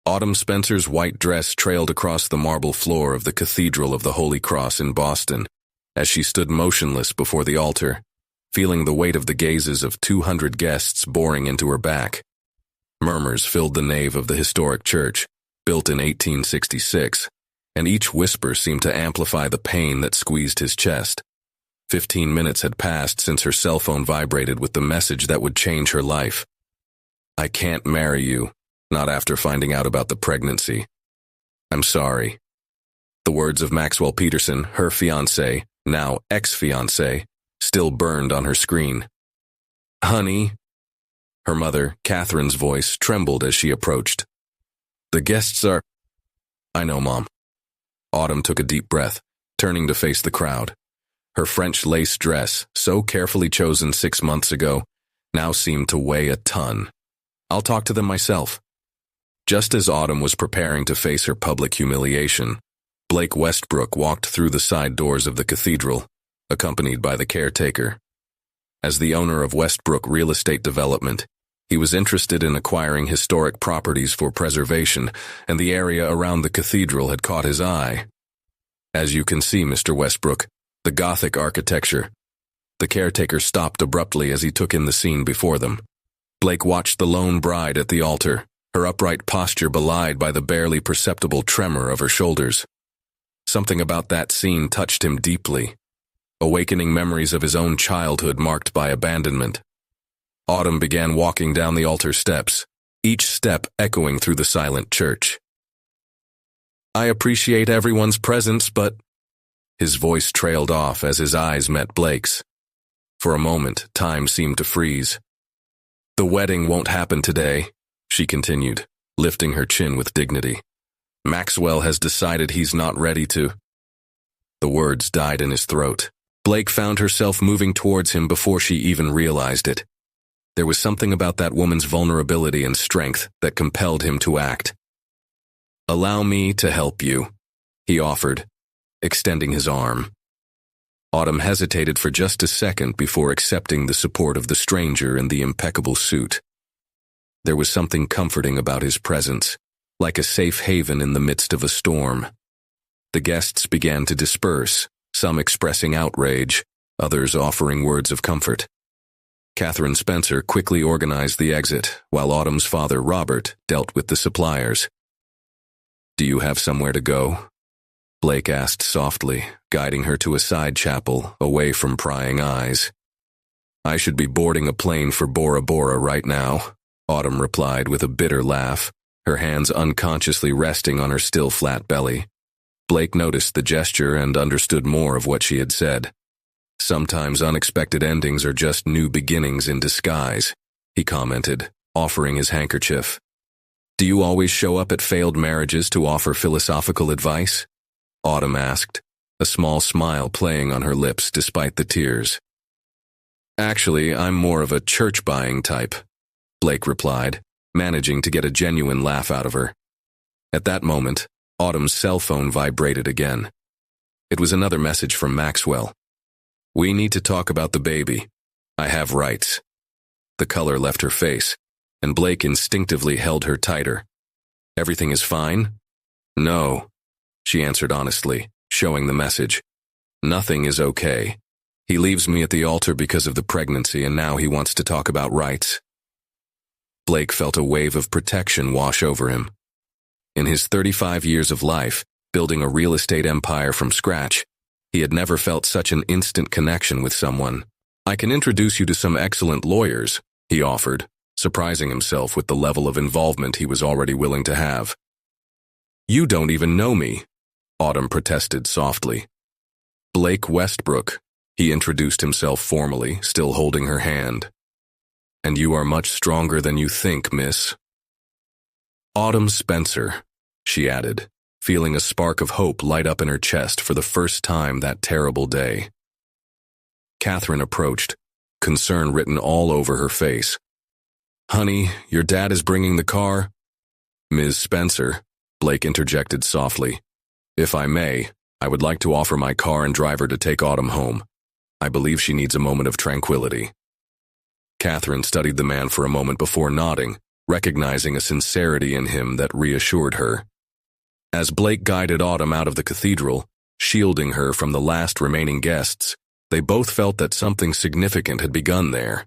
Autumn Spencer's white dress trailed across the marble floor of the Cathedral of the Holy Cross in Boston as she stood motionless before the altar, feeling the weight of the gazes of 200 guests boring into her back. Murmurs filled the nave of the historic church, built in 1866, and each whisper seemed to amplify the pain that squeezed his chest. 15 minutes had passed since her cell phone vibrated with the message that would change her life. "I can't marry you, not after finding out about the pregnancy. I'm sorry." The words of Maxwell Peterson, her fiancé, now ex-fiancé, still burned on her screen. "Honey." Her mother, Catherine's voice, trembled as she approached. "The guests are—" "I know, Mom." Autumn took a deep breath, turning to face the crowd. Her French lace dress, so carefully chosen 6 months ago, now seemed to weigh a ton. "I'll talk to them myself." Just as Autumn was preparing to face her public humiliation, Blake Westbrook walked through the side doors of the cathedral, accompanied by the caretaker. As the owner of Westbrook Real Estate Development, he was interested in acquiring historic properties for preservation, and the area around the cathedral had caught his eye. "As you can see, Mr. Westbrook, the Gothic architecture." The caretaker stopped abruptly as he took in the scene before them. Blake watched the lone bride at the altar, her upright posture belied by the barely perceptible tremor of her shoulders. Something about that scene touched him deeply, awakening memories of his own childhood marked by abandonment. Autumn began walking down the altar steps, each step echoing through the silent church. "I appreciate everyone's presence, but—" His voice trailed off as his eyes met Blake's. For a moment, time seemed to freeze. "The wedding won't happen today," she continued, lifting her chin with dignity. "Maxwell has decided he's not ready to—" The words died in his throat. Blake found herself moving towards him before she even realized it. There was something about that woman's vulnerability and strength that compelled him to act. "Allow me to help you," he offered, extending his arm. Autumn hesitated for just a second before accepting the support of the stranger in the impeccable suit. There was something comforting about his presence, like a safe haven in the midst of a storm. The guests began to disperse, some expressing outrage, others offering words of comfort. Catherine Spencer quickly organized the exit, while Autumn's father, Robert, dealt with the suppliers. "Do you have somewhere to go?" Blake asked softly, guiding her to a side chapel, away from prying eyes. "I should be boarding a plane for Bora Bora right now," Autumn replied with a bitter laugh, her hands unconsciously resting on her still flat belly. Blake noticed the gesture and understood more of what she had said. "Sometimes unexpected endings are just new beginnings in disguise," he commented, offering his handkerchief. "Do you always show up at failed marriages to offer philosophical advice?" Autumn asked, a small smile playing on her lips despite the tears. "Actually, I'm more of a church-buying type," Blake replied, managing to get a genuine laugh out of her. At that moment, Autumn's cell phone vibrated again. It was another message from Maxwell. "We need to talk about the baby. I have rights." The color left her face, and Blake instinctively held her tighter. "Everything is fine?" "No," she answered honestly, showing the message. "Nothing is okay. He leaves me at the altar because of the pregnancy, and now he wants to talk about rights." Blake felt a wave of protection wash over him. In his 35 years of life, building a real estate empire from scratch, he had never felt such an instant connection with someone. "I can introduce you to some excellent lawyers," he offered, surprising himself with the level of involvement he was already willing to have. "You don't even know me," Autumn protested softly. "Blake Westbrook," he introduced himself formally, still holding her hand. "And you are much stronger than you think, miss." "Autumn Spencer," she added, feeling a spark of hope light up in her chest for the first time that terrible day. Catherine approached, concern written all over her face. "Honey, your dad is bringing the car?" "Ms. Spencer," Blake interjected softly. "If I may, I would like to offer my car and driver to take Autumn home. I believe she needs a moment of tranquility." Catherine studied the man for a moment before nodding, recognizing a sincerity in him that reassured her. As Blake guided Autumn out of the cathedral, shielding her from the last remaining guests, they both felt that something significant had begun there.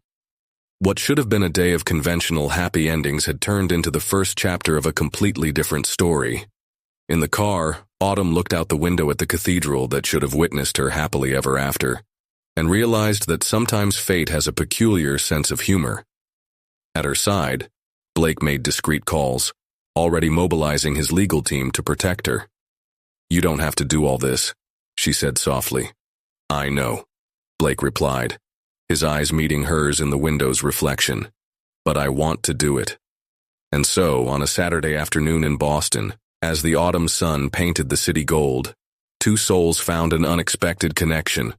What should have been a day of conventional happy endings had turned into the first chapter of a completely different story. In the car, Autumn looked out the window at the cathedral that should have witnessed her happily ever after, and realized that sometimes fate has a peculiar sense of humor. At her side, Blake made discreet calls, already mobilizing his legal team to protect her. "You don't have to do all this," she said softly. "I know," Blake replied, his eyes meeting hers in the window's reflection. "But I want to do it." And so, on a Saturday afternoon in Boston, as the autumn sun painted the city gold, two souls found an unexpected connection,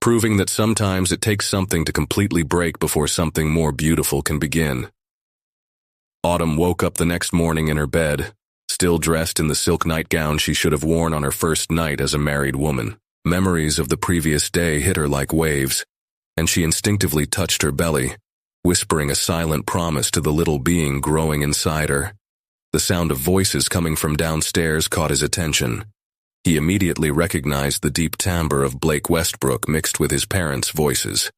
proving that sometimes it takes something to completely break before something more beautiful can begin. Autumn woke up the next morning in her bed, still dressed in the silk nightgown she should have worn on her first night as a married woman. Memories of the previous day hit her like waves, and she instinctively touched her belly, whispering a silent promise to the little being growing inside her. The sound of voices coming from downstairs caught his attention. He immediately recognized the deep timbre of Blake Westbrook mixed with his parents' voices.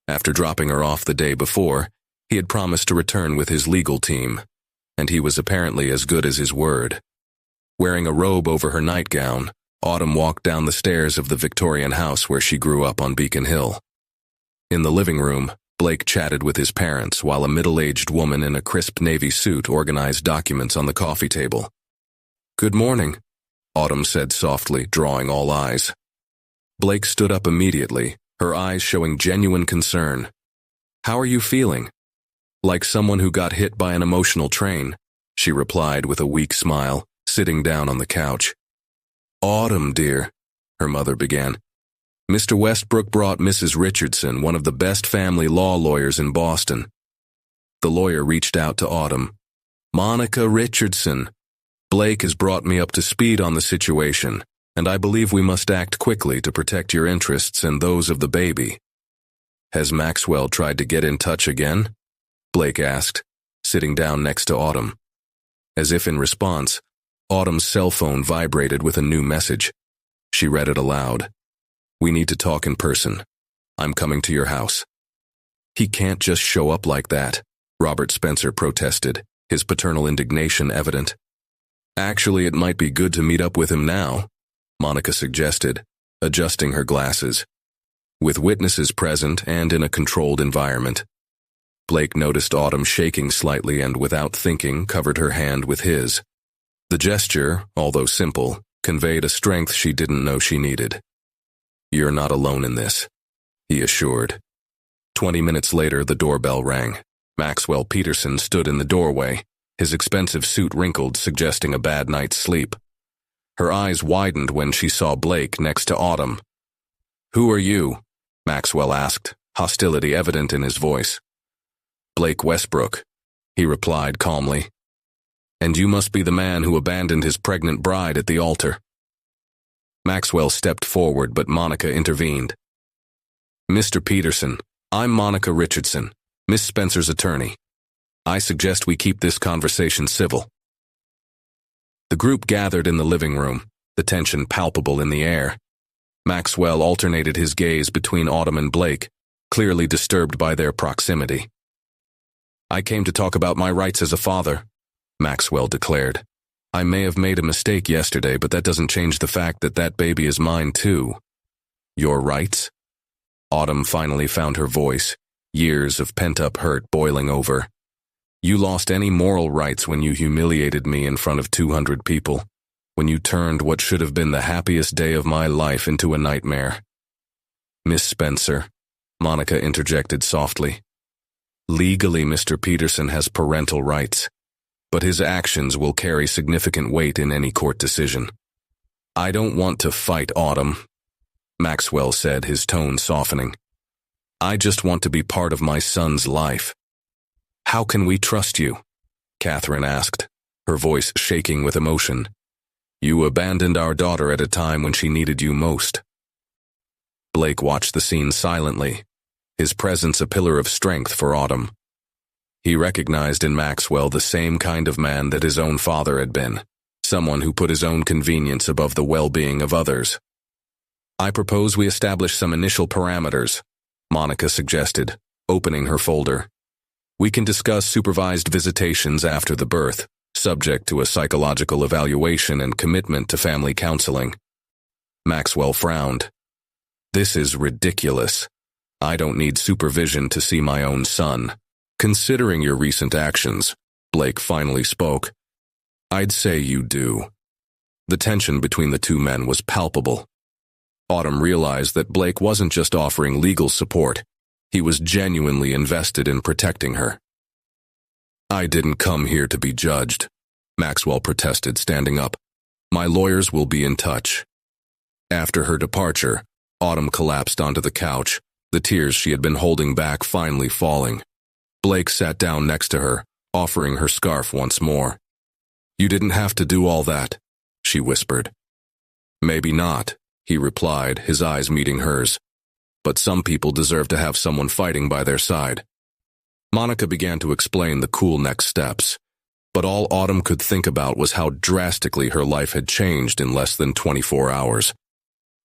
After dropping her off the day before, he had promised to return with his legal team, and he was apparently as good as his word. Wearing a robe over her nightgown, Autumn walked down the stairs of the Victorian house where she grew up on Beacon Hill. In the living room, Blake chatted with his parents while a middle-aged woman in a crisp navy suit organized documents on the coffee table. "Good morning," Autumn said softly, drawing all eyes. Blake stood up immediately, her eyes showing genuine concern. "How are you feeling?" "Like someone who got hit by an emotional train," she replied with a weak smile, sitting down on the couch. "Autumn, dear," her mother began. "Mr. Westbrook brought Mrs. Richardson, one of the best family law lawyers in Boston." The lawyer reached out to Autumn. "Monica Richardson, Blake has brought me up to speed on the situation, and I believe we must act quickly to protect your interests and those of the baby." "Has Maxwell tried to get in touch again?" Blake asked, sitting down next to Autumn. As if in response, Autumn's cell phone vibrated with a new message. She read it aloud. "We need to talk in person. I'm coming to your house." "He can't just show up like that," Robert Spencer protested, his paternal indignation evident. "Actually, it might be good to meet up with him now," Monica suggested, adjusting her glasses. With witnesses present and in a controlled environment. Blake noticed Autumn shaking slightly and, without thinking, covered her hand with his. The gesture, although simple, conveyed a strength she didn't know she needed. "You're not alone in this," he assured. 20 minutes later, the doorbell rang. Maxwell Peterson stood in the doorway, his expensive suit wrinkled, suggesting a bad night's sleep. Her eyes widened when she saw Blake next to Autumn. "Who are you?" Maxwell asked, hostility evident in his voice. "Blake Westbrook," he replied calmly. "And you must be the man who abandoned his pregnant bride at the altar." Maxwell stepped forward, but Monica intervened. "Mr. Peterson, I'm Monica Richardson, Miss Spencer's attorney. I suggest we keep this conversation civil." The group gathered in the living room, the tension palpable in the air. Maxwell alternated his gaze between Autumn and Blake, clearly disturbed by their proximity. "I came to talk about my rights as a father," Maxwell declared. "I may have made a mistake yesterday, but that doesn't change the fact that that baby is mine too." "Your rights?" Autumn finally found her voice, years of pent-up hurt boiling over. "You lost any moral rights when you humiliated me in front of 200 people, when you turned what should have been the happiest day of my life into a nightmare." "Miss Spencer," Monica interjected softly. "Legally, Mr. Peterson has parental rights, but his actions will carry significant weight in any court decision." "I don't want to fight, Autumn," Maxwell said, his tone softening. "I just want to be part of my son's life." "How can we trust you?" Catherine asked, her voice shaking with emotion. "You abandoned our daughter at a time when she needed you most." Blake watched the scene silently, his presence a pillar of strength for Autumn. He recognized in Maxwell the same kind of man that his own father had been, someone who put his own convenience above the well-being of others. "I propose we establish some initial parameters," Monica suggested, opening her folder. "We can discuss supervised visitations after the birth, subject to a psychological evaluation and commitment to family counseling." Maxwell frowned. "This is ridiculous. I don't need supervision to see my own son. Considering your recent actions," Blake finally spoke, "I'd say you do." The tension between the two men was palpable. Autumn realized that Blake wasn't just offering legal support. He was genuinely invested in protecting her. "I didn't come here to be judged," Maxwell protested, standing up. "My lawyers will be in touch." After her departure, Autumn collapsed onto the couch, the tears she had been holding back finally falling. Blake sat down next to her, offering her scarf once more. "You didn't have to do all that," she whispered. "Maybe not," he replied, his eyes meeting hers. "But some people deserve to have someone fighting by their side." Monica began to explain the cool next steps, but all Autumn could think about was how drastically her life had changed in less than 24 hours.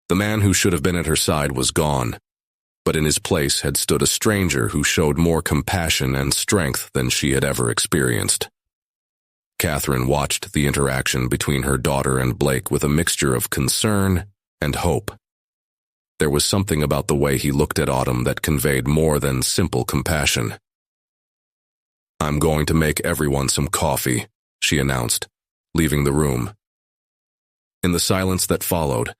The man who should have been at her side was gone, but in his place had stood a stranger who showed more compassion and strength than she had ever experienced. Catherine watched the interaction between her daughter and Blake with a mixture of concern and hope. There was something about the way he looked at Autumn that conveyed more than simple compassion. "I'm going to make everyone some coffee," she announced, leaving the room. In the silence that followed,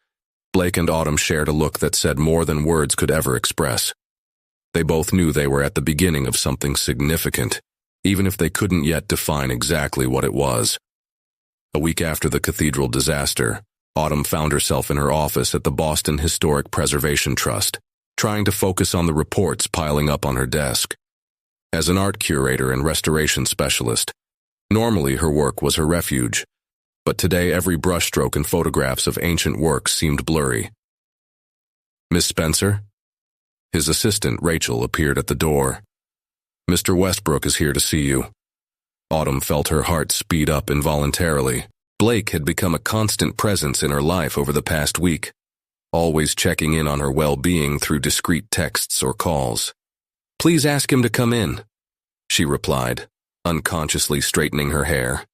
Blake and Autumn shared a look that said more than words could ever express. They both knew they were at the beginning of something significant, even if they couldn't yet define exactly what it was. A week after the cathedral disaster, Autumn found herself in her office at the Boston Historic Preservation Trust, trying to focus on the reports piling up on her desk. As an art curator and restoration specialist, normally her work was her refuge, but today every brushstroke and photographs of ancient works seemed blurry. "Miss Spencer?" His assistant, Rachel, appeared at the door. "Mr. Westbrook is here to see you." Autumn felt her heart speed up involuntarily. Blake had become a constant presence in her life over the past week, always checking in on her well-being through discreet texts or calls. "Please ask him to come in," she replied, unconsciously straightening her hair.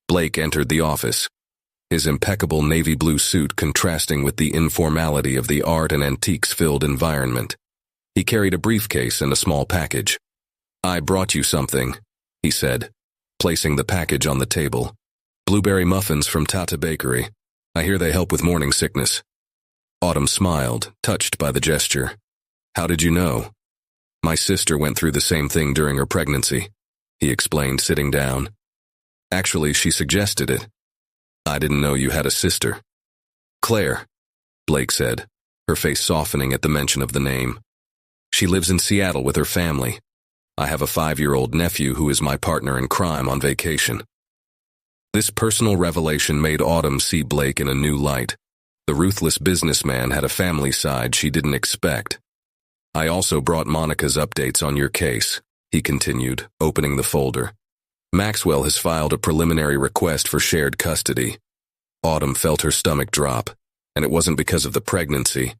Blake entered the office, his impeccable navy blue suit contrasting with the informality of the art and antiques-filled environment. He carried a briefcase and a small package. "I brought you something," he said, placing the package on the table. "Blueberry muffins from Tata Bakery. I hear they help with morning sickness." Autumn smiled, touched by the gesture. "How did you know?" "My sister went through the same thing during her pregnancy," he explained, sitting down. "Actually, she suggested it. I didn't know you had a sister." "Claire," Blake said, her face softening at the mention of the name. "She lives in Seattle with her family. I have a 5-year-old nephew who is my partner in crime on vacation." This personal revelation made Autumn see Blake in a new light. The ruthless businessman had a family side she didn't expect. "I also brought Monica's updates on your case," he continued, opening the folder. "Maxwell has filed a preliminary request for shared custody." Autumn felt her stomach drop, and it wasn't because of the pregnancy.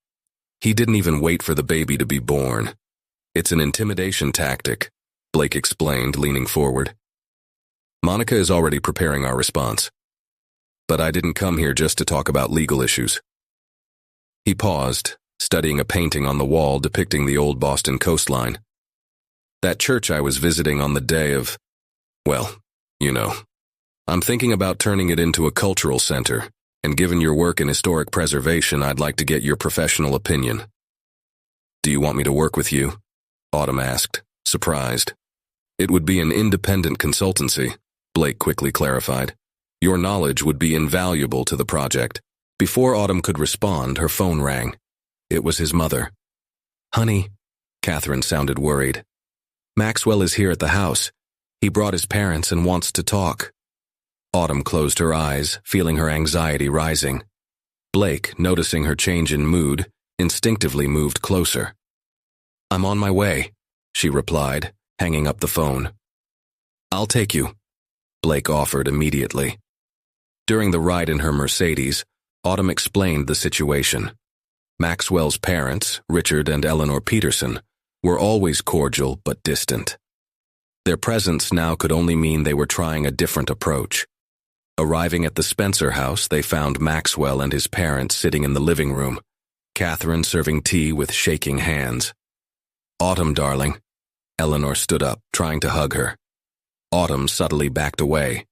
He didn't even wait for the baby to be born. "It's an intimidation tactic," Blake explained, leaning forward. "Monica is already preparing our response. But I didn't come here just to talk about legal issues." He paused, studying a painting on the wall depicting the old Boston coastline. "That church I was visiting on the day of, well, you know. I'm thinking about turning it into a cultural center, and given your work in historic preservation, I'd like to get your professional opinion." "Do you want me to work with you?" Autumn asked, surprised. "It would be an independent consultancy," Blake quickly clarified. "Your knowledge would be invaluable to the project." Before Autumn could respond, her phone rang. It was his mother. "Honey," Catherine sounded worried. "Maxwell is here at the house. He brought his parents and wants to talk." Autumn closed her eyes, feeling her anxiety rising. Blake, noticing her change in mood, instinctively moved closer. "I'm on my way," she replied, hanging up the phone. I'll take you, Blake offered immediately. During the ride in her Mercedes, Autumn explained the situation. Maxwell's parents, Richard and Eleanor Peterson, were always cordial but distant. Their presence now could only mean they were trying a different approach. Arriving at the Spencer house, they found Maxwell and his parents sitting in the living room, Catherine serving tea with shaking hands. "Autumn, darling." Eleanor stood up, trying to hug her. Autumn subtly backed away.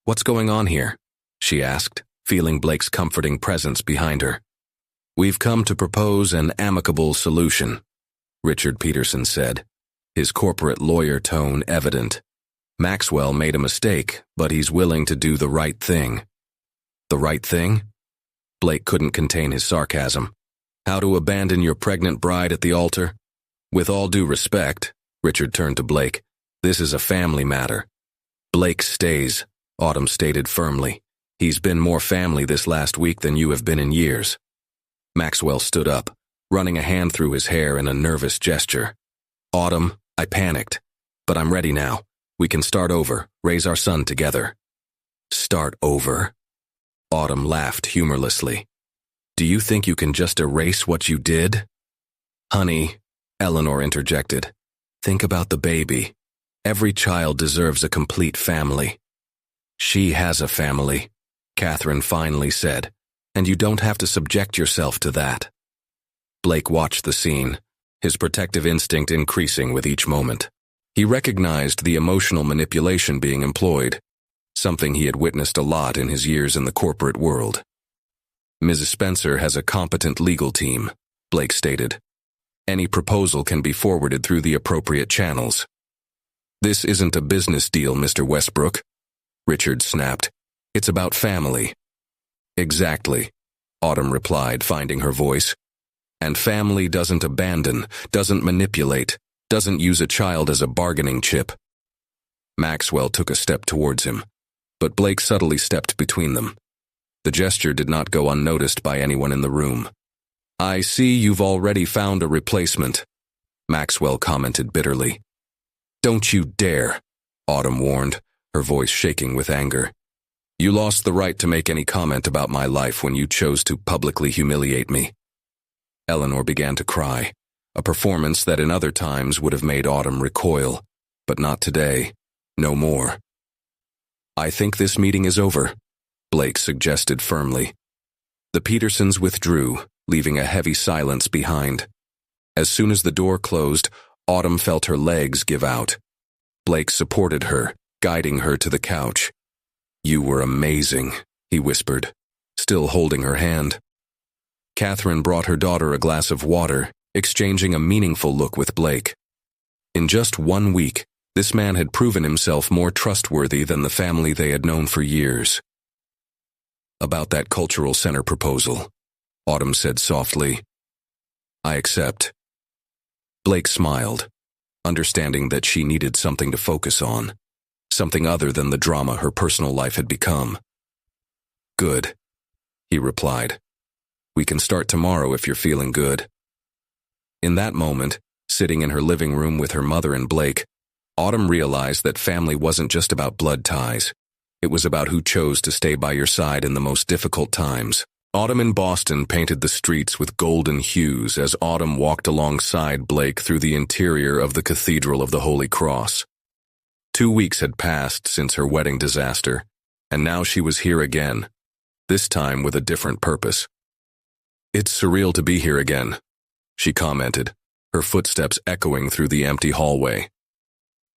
"What's going on here?" she asked, feeling Blake's comforting presence behind her. "We've come to propose an amicable solution," Richard Peterson said, his corporate lawyer tone evident. "Maxwell made a mistake, but he's willing to do the right thing." "The right thing?" Blake couldn't contain his sarcasm. "How to abandon your pregnant bride at the altar?" "With all due respect," Richard turned to Blake, "this is a family matter." "Blake stays," Autumn stated firmly. "He's been more family this last week than you have been in years." Maxwell stood up, running a hand through his hair in a nervous gesture. "Autumn, I panicked. But I'm ready now. We can start over, raise our son together." "Start over?" Autumn laughed humorlessly. "Do you think you can just erase what you did?" "Honey," Eleanor interjected, "think about the baby. Every child deserves a complete family." "She has a family," Catherine finally said, "and you don't have to subject yourself to that." Blake watched the scene, his protective instinct increasing with each moment. He recognized the emotional manipulation being employed, something he had witnessed a lot in his years in the corporate world. "Mrs. Spencer has a competent legal team," Blake stated. "Any proposal can be forwarded through the appropriate channels." "This isn't a business deal, Mr. Westbrook," Richard snapped. "It's about family." "Exactly," Autumn replied, finding her voice. "And family doesn't abandon, doesn't manipulate, doesn't use a child as a bargaining chip." Maxwell took a step towards him, but Blake subtly stepped between them. The gesture did not go unnoticed by anyone in the room. "I see you've already found a replacement," Maxwell commented bitterly. "Don't you dare," Autumn warned, her voice shaking with anger. "You lost the right to make any comment about my life when you chose to publicly humiliate me." Eleanor began to cry, a performance that in other times would have made Autumn recoil, but not today, no more. "I think this meeting is over," Blake suggested firmly. The Petersons withdrew, leaving a heavy silence behind. As soon as the door closed, Autumn felt her legs give out. Blake supported her, guiding her to the couch. "You were amazing," he whispered, still holding her hand. Catherine brought her daughter a glass of water, exchanging a meaningful look with Blake. In just 1 week, this man had proven himself more trustworthy than the family they had known for years. "About that cultural center proposal," Autumn said softly. "I accept." Blake smiled, understanding that she needed something to focus on, something other than the drama her personal life had become. "Good," he replied. "We can start tomorrow if you're feeling good." In that moment, sitting in her living room with her mother and Blake, Autumn realized that family wasn't just about blood ties. It was about who chose to stay by your side in the most difficult times. Autumn in Boston painted the streets with golden hues as Autumn walked alongside Blake through the interior of the Cathedral of the Holy Cross. 2 weeks had passed since her wedding disaster, and now she was here again, this time with a different purpose. "It's surreal to be here again," she commented, her footsteps echoing through the empty hallway.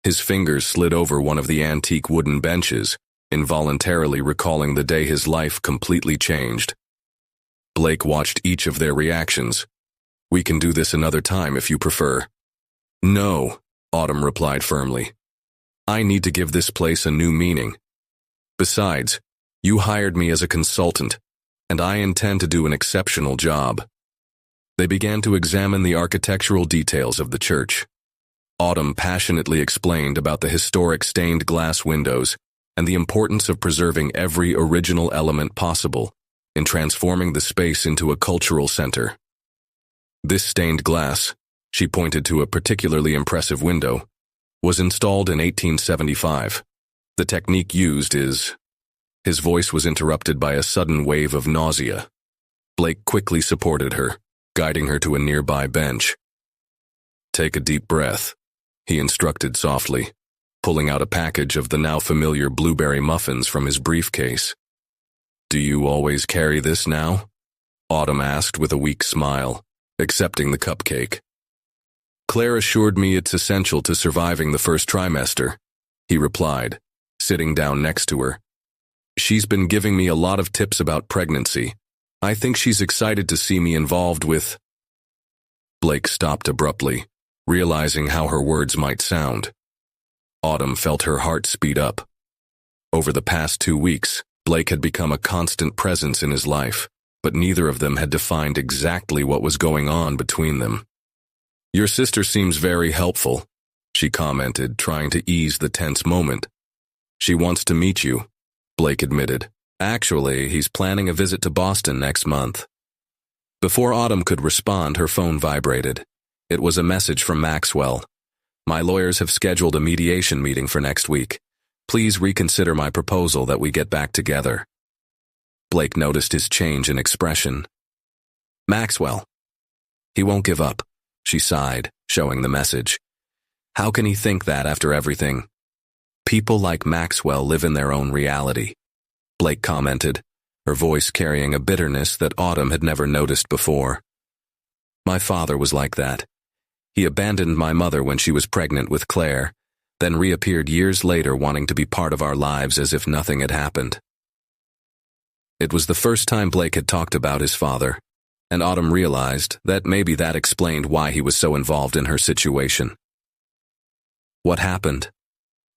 His fingers slid over one of the antique wooden benches, involuntarily recalling the day his life completely changed. Blake watched each of their reactions. "We can do this another time if you prefer." "No," Autumn replied firmly. "I need to give this place a new meaning. Besides, you hired me as a consultant, and I intend to do an exceptional job." They began to examine the architectural details of the church. Autumn passionately explained about the historic stained glass windows and the importance of preserving every original element possible in transforming the space into a cultural center. "This stained glass," she pointed to a particularly impressive window, was installed in 1875. The technique used is... His voice was interrupted by a sudden wave of nausea. Blake quickly supported her, guiding her to a nearby bench. "Take a deep breath," he instructed softly, pulling out a package of the now familiar blueberry muffins from his briefcase. "Do you always carry this now?" Autumn asked with a weak smile, accepting the cupcake. "Claire assured me it's essential to surviving the first trimester," he replied, sitting down next to her. "She's been giving me a lot of tips about pregnancy. I think she's excited to see me involved with—" Blake stopped abruptly, realizing how her words might sound. Autumn felt her heart speed up. Over the past 2 weeks, Blake had become a constant presence in his life, but neither of them had defined exactly what was going on between them. "Your sister seems very helpful," she commented, trying to ease the tense moment. "She wants to meet you," Blake admitted. "Actually, he's planning a visit to Boston next month." Before Autumn could respond, her phone vibrated. It was a message from Maxwell. "My lawyers have scheduled a mediation meeting for next week. Please reconsider my proposal that we get back together." Blake noticed his change in expression. "Maxwell. He won't give up," she sighed, showing the message. "How can he think that after everything?" "People like Maxwell live in their own reality," Blake commented, her voice carrying a bitterness that Autumn had never noticed before. "My father was like that. He abandoned my mother when she was pregnant with Claire, then reappeared years later wanting to be part of our lives as if nothing had happened." It was the first time Blake had talked about his father, and Autumn realized that maybe that explained why he was so involved in her situation. "What happened?"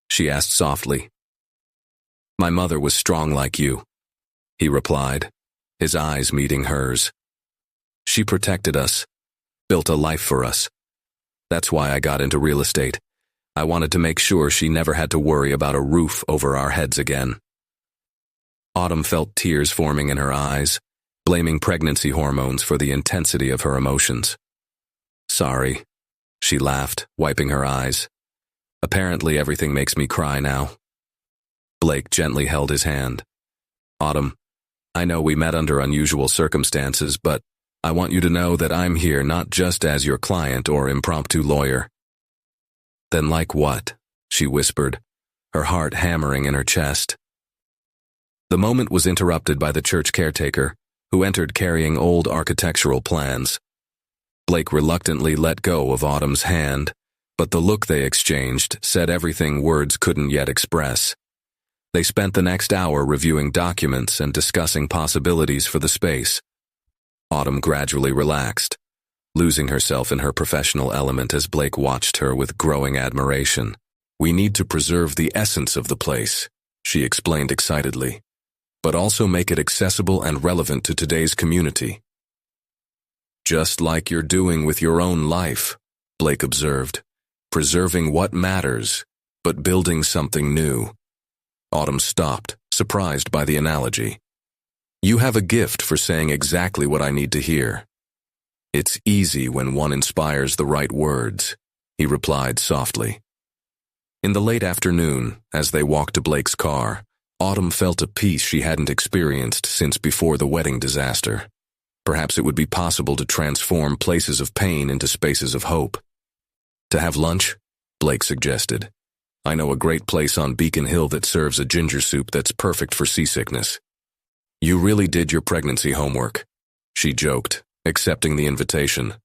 she asked softly. "My mother was strong like you," he replied, his eyes meeting hers. "She protected us, built a life for us. That's why I got into real estate. I wanted to make sure she never had to worry about a roof over our heads again." Autumn felt tears forming in her eyes, blaming pregnancy hormones for the intensity of her emotions. "Sorry," she laughed, wiping her eyes. "Apparently everything makes me cry now." Blake gently held his hand. "Autumn, I know we met under unusual circumstances, but I want you to know that I'm here not just as your client or impromptu lawyer." "Then like what?" she whispered, her heart hammering in her chest. The moment was interrupted by the church caretaker, who entered carrying old architectural plans. Blake reluctantly let go of Autumn's hand, but the look they exchanged said everything words couldn't yet express. They spent the next hour reviewing documents and discussing possibilities for the space. Autumn gradually relaxed, losing herself in her professional element as Blake watched her with growing admiration. "We need to preserve the essence of the place," she explained excitedly, "but also make it accessible and relevant to today's community." "Just like you're doing with your own life," Blake observed, "preserving what matters, but building something new." Autumn stopped, surprised by the analogy. "You have a gift for saying exactly what I need to hear." "It's easy when one inspires the right words," he replied softly. In the late afternoon, as they walked to Blake's car, Autumn felt a peace she hadn't experienced since before the wedding disaster. Perhaps it would be possible to transform places of pain into spaces of hope. "To have lunch?" Blake suggested. "I know a great place on Beacon Hill that serves a ginger soup that's perfect for seasickness." "You really did your pregnancy homework," she joked, accepting the invitation.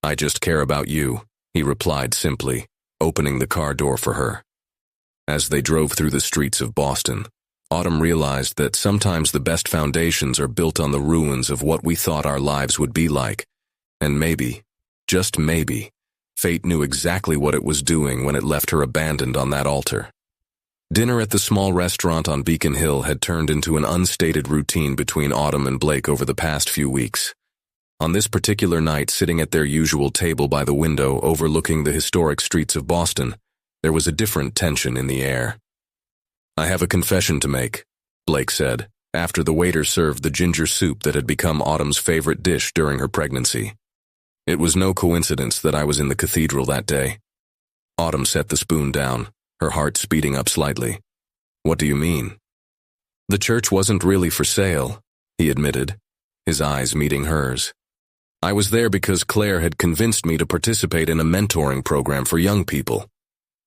"I just care about you," he replied simply, opening the car door for her. As they drove through the streets of Boston, Autumn realized that sometimes the best foundations are built on the ruins of what we thought our lives would be like, and maybe, just maybe, fate knew exactly what it was doing when it left her abandoned on that altar. Dinner at the small restaurant on Beacon Hill had turned into an unstated routine between Autumn and Blake over the past few weeks. On this particular night, sitting at their usual table by the window overlooking the historic streets of Boston, there was a different tension in the air. "I have a confession to make," Blake said, after the waiter served the ginger soup that had become Autumn's favorite dish during her pregnancy. "It was no coincidence that I was in the cathedral that day." Autumn set the spoon down, her heart speeding up slightly. What do you mean? The church wasn't really for sale, he admitted, his eyes meeting hers. I was there because Claire had convinced me to participate in a mentoring program for young people.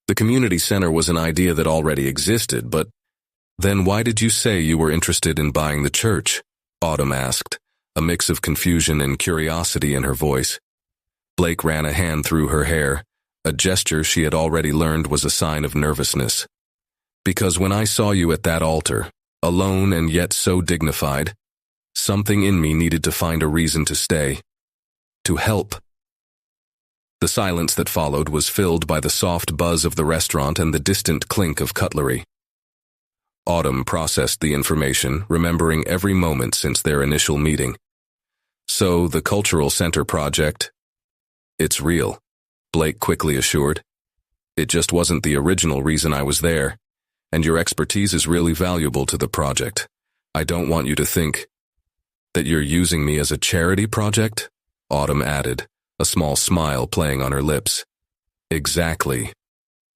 The community center was an idea that already existed, but then why did you say you were interested in buying the church? Autumn asked, a mix of confusion and curiosity in her voice. Blake ran a hand through her hair, a gesture she had already learned was a sign of nervousness. Because when I saw you at that altar, alone and yet so dignified, something in me needed to find a reason to stay. To help. The silence that followed was filled by the soft buzz of the restaurant and the distant clink of cutlery. Autumn processed the information, remembering every moment since their initial meeting. So, the cultural center project? It's real, Blake quickly assured. It just wasn't the original reason I was there, and your expertise is really valuable to the project. I don't want you to think that you're using me as a charity project, Autumn added, a small smile playing on her lips. Exactly,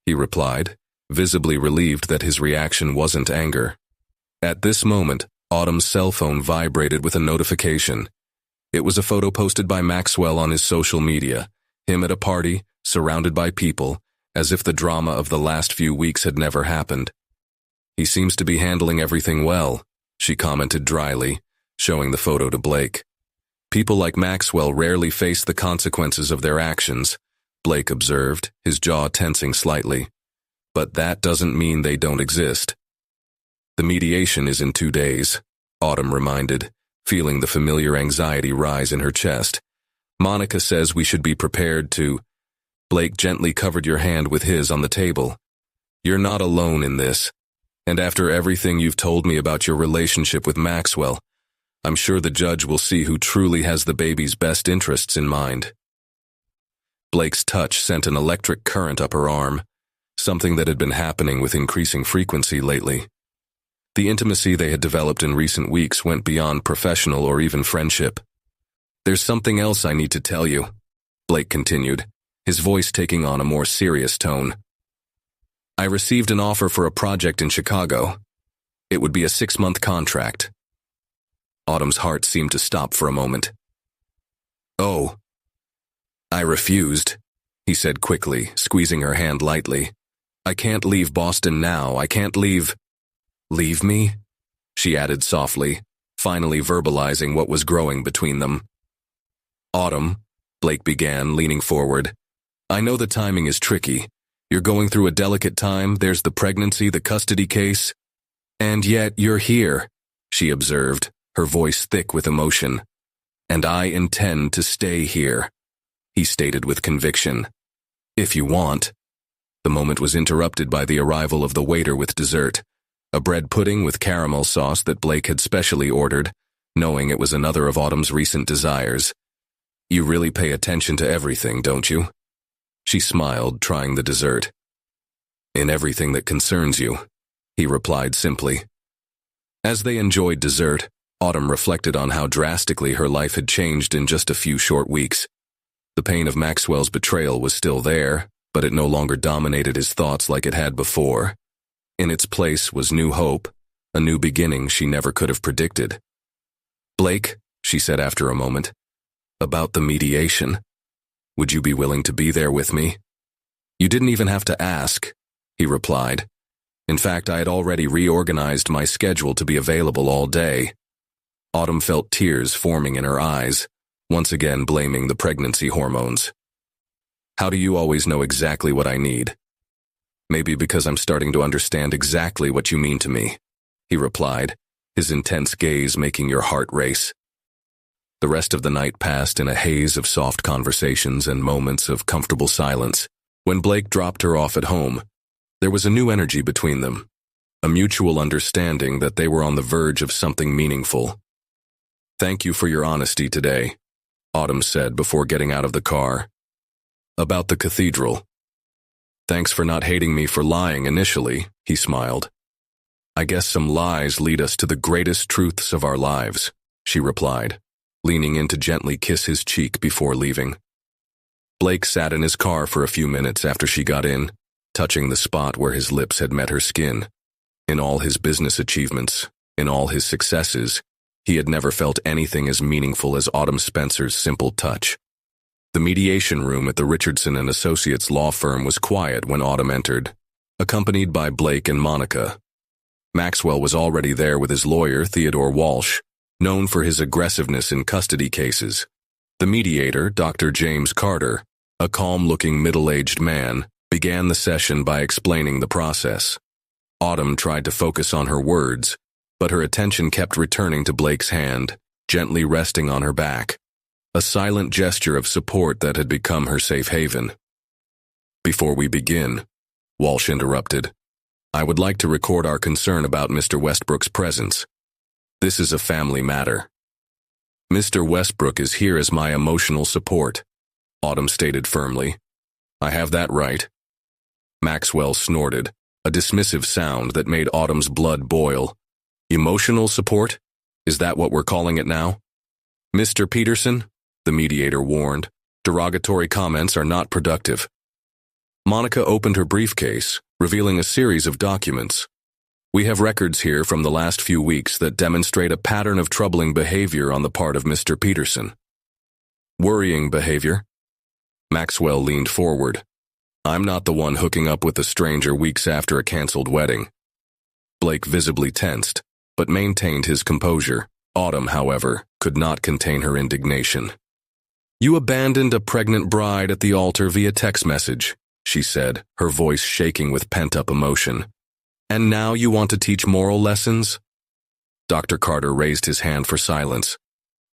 he replied, visibly relieved that his reaction wasn't anger. At this moment, Autumn's cell phone vibrated with a notification. It was a photo posted by Maxwell on his social media, him at a party, surrounded by people, as if the drama of the last few weeks had never happened. He seems to be handling everything well, she commented dryly, showing the photo to Blake. People like Maxwell rarely face the consequences of their actions, Blake observed, his jaw tensing slightly. But that doesn't mean they don't exist. The mediation is in 2 days, Autumn reminded, feeling the familiar anxiety rise in her chest. Monica says we should be prepared to. Blake gently covered your hand with his on the table. You're not alone in this. And after everything you've told me about your relationship with Maxwell, I'm sure the judge will see who truly has the baby's best interests in mind. Blake's touch sent an electric current up her arm, something that had been happening with increasing frequency lately. The intimacy they had developed in recent weeks went beyond professional or even friendship. There's something else I need to tell you, Blake continued, his voice taking on a more serious tone. I received an offer for a project in Chicago. It would be a 6-month contract. Autumn's heart seemed to stop for a moment. Oh. I refused, he said quickly, squeezing her hand lightly. I can't leave Boston now, I can't leave. Leave me? She added softly, finally verbalizing what was growing between them. Autumn, Blake began, leaning forward. I know the timing is tricky. You're going through a delicate time, there's the pregnancy, the custody case. And yet you're here, she observed, her voice thick with emotion. And I intend to stay here, he stated with conviction. If you want. The moment was interrupted by the arrival of the waiter with dessert, a bread pudding with caramel sauce that Blake had specially ordered, knowing it was another of Autumn's recent desires. You really pay attention to everything, don't you? She smiled, trying the dessert. In everything that concerns you, he replied simply. As they enjoyed dessert, Autumn reflected on how drastically her life had changed in just a few short weeks. The pain of Maxwell's betrayal was still there, but it no longer dominated his thoughts like it had before. In its place was new hope, a new beginning she never could have predicted. Blake, she said after a moment, about the mediation. Would you be willing to be there with me? You didn't even have to ask, he replied. In fact, I had already reorganized my schedule to be available all day. Autumn felt tears forming in her eyes, once again blaming the pregnancy hormones. How do you always know exactly what I need? Maybe because I'm starting to understand exactly what you mean to me, he replied, his intense gaze making your heart race. The rest of the night passed in a haze of soft conversations and moments of comfortable silence. When Blake dropped her off at home, there was a new energy between them, a mutual understanding that they were on the verge of something meaningful. Thank you for your honesty today, Autumn said before getting out of the car. About the cathedral. Thanks for not hating me for lying initially, he smiled. I guess some lies lead us to the greatest truths of our lives, she replied, leaning in to gently kiss his cheek before leaving. Blake sat in his car for a few minutes after she got in, touching the spot where his lips had met her skin. In all his business achievements, in all his successes, he had never felt anything as meaningful as Autumn Spencer's simple touch. The mediation room at the Richardson and Associates law firm was quiet when Autumn entered, accompanied by Blake and Monica. Maxwell was already there with his lawyer, Theodore Walsh, known for his aggressiveness in custody cases. The mediator, Dr. James Carter, a calm-looking middle-aged man, began the session by explaining the process. Autumn tried to focus on her words, but her attention kept returning to Blake's hand, gently resting on her back, a silent gesture of support that had become her safe haven. "Before we begin," Walsh interrupted, "I would like to record our concern about Mr. Westbrook's presence. This is a family matter." "Mr. Westbrook is here as my emotional support," Autumn stated firmly. "I have that right." Maxwell snorted, a dismissive sound that made Autumn's blood boil. "Emotional support? Is that what we're calling it now?" "Mr. Peterson," the mediator warned, "derogatory comments are not productive." Monica opened her briefcase, revealing a series of documents. "We have records here from the last few weeks that demonstrate a pattern of troubling behavior on the part of Mr. Peterson." "Worrying behavior?" Maxwell leaned forward. "I'm not the one hooking up with a stranger weeks after a canceled wedding." Blake visibly tensed, but maintained his composure. Autumn, however, could not contain her indignation. "You abandoned a pregnant bride at the altar via text message," she said, her voice shaking with pent-up emotion. "And now you want to teach moral lessons?" Dr. Carter raised his hand for silence.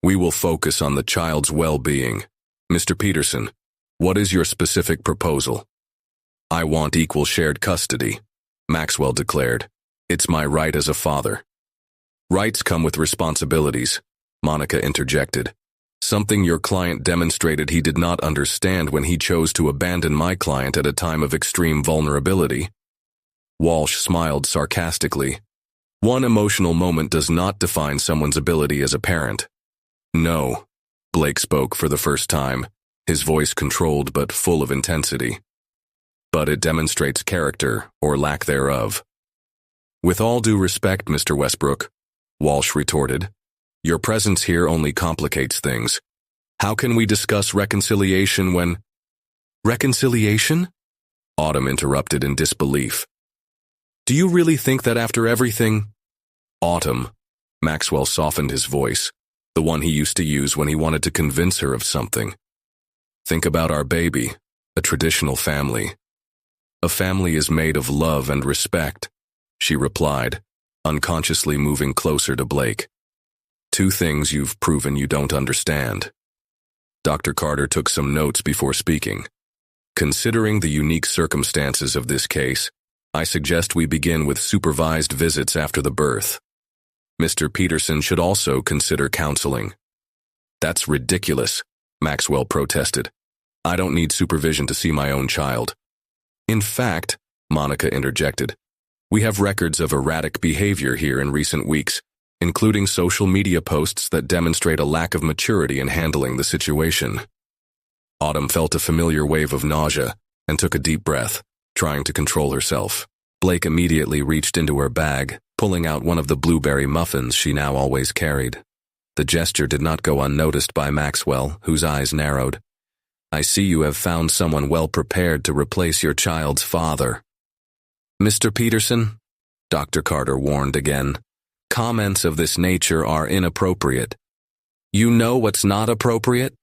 "We will focus on the child's well-being. Mr. Peterson, what is your specific proposal?" "I want equal shared custody," Maxwell declared. "It's my right as a father." "Rights come with responsibilities," Monica interjected. "Something your client demonstrated he did not understand when he chose to abandon my client at a time of extreme vulnerability." Walsh smiled sarcastically. "One emotional moment does not define someone's ability as a parent." "No," Blake spoke for the first time, his voice controlled but full of intensity. "But it demonstrates character, or lack thereof." "With all due respect, Mr. Westbrook," Walsh retorted, "your presence here only complicates things. How can we discuss reconciliation when—" "Reconciliation?" Autumn interrupted in disbelief. "Do you really think that after everything—" "Autumn," Maxwell softened his voice, the one he used to use when he wanted to convince her of something. "Think about our baby, a traditional family." "A family is made of love and respect," she replied, unconsciously moving closer to Blake. "Two things you've proven you don't understand." Dr. Carter took some notes before speaking. "Considering the unique circumstances of this case, I suggest we begin with supervised visits after the birth. Mr. Peterson should also consider counseling." "That's ridiculous," Maxwell protested. "I don't need supervision to see my own child." "In fact," Monica interjected, "we have records of erratic behavior here in recent weeks, including social media posts that demonstrate a lack of maturity in handling the situation." Autumn felt a familiar wave of nausea and took a deep breath, trying to control herself. Blake immediately reached into her bag, pulling out one of the blueberry muffins she now always carried. The gesture did not go unnoticed by Maxwell, whose eyes narrowed. "I see you have found someone well prepared to replace your child's father." "Mr. Peterson," Dr. Carter warned again, "comments of this nature are inappropriate." "You know what's not appropriate?"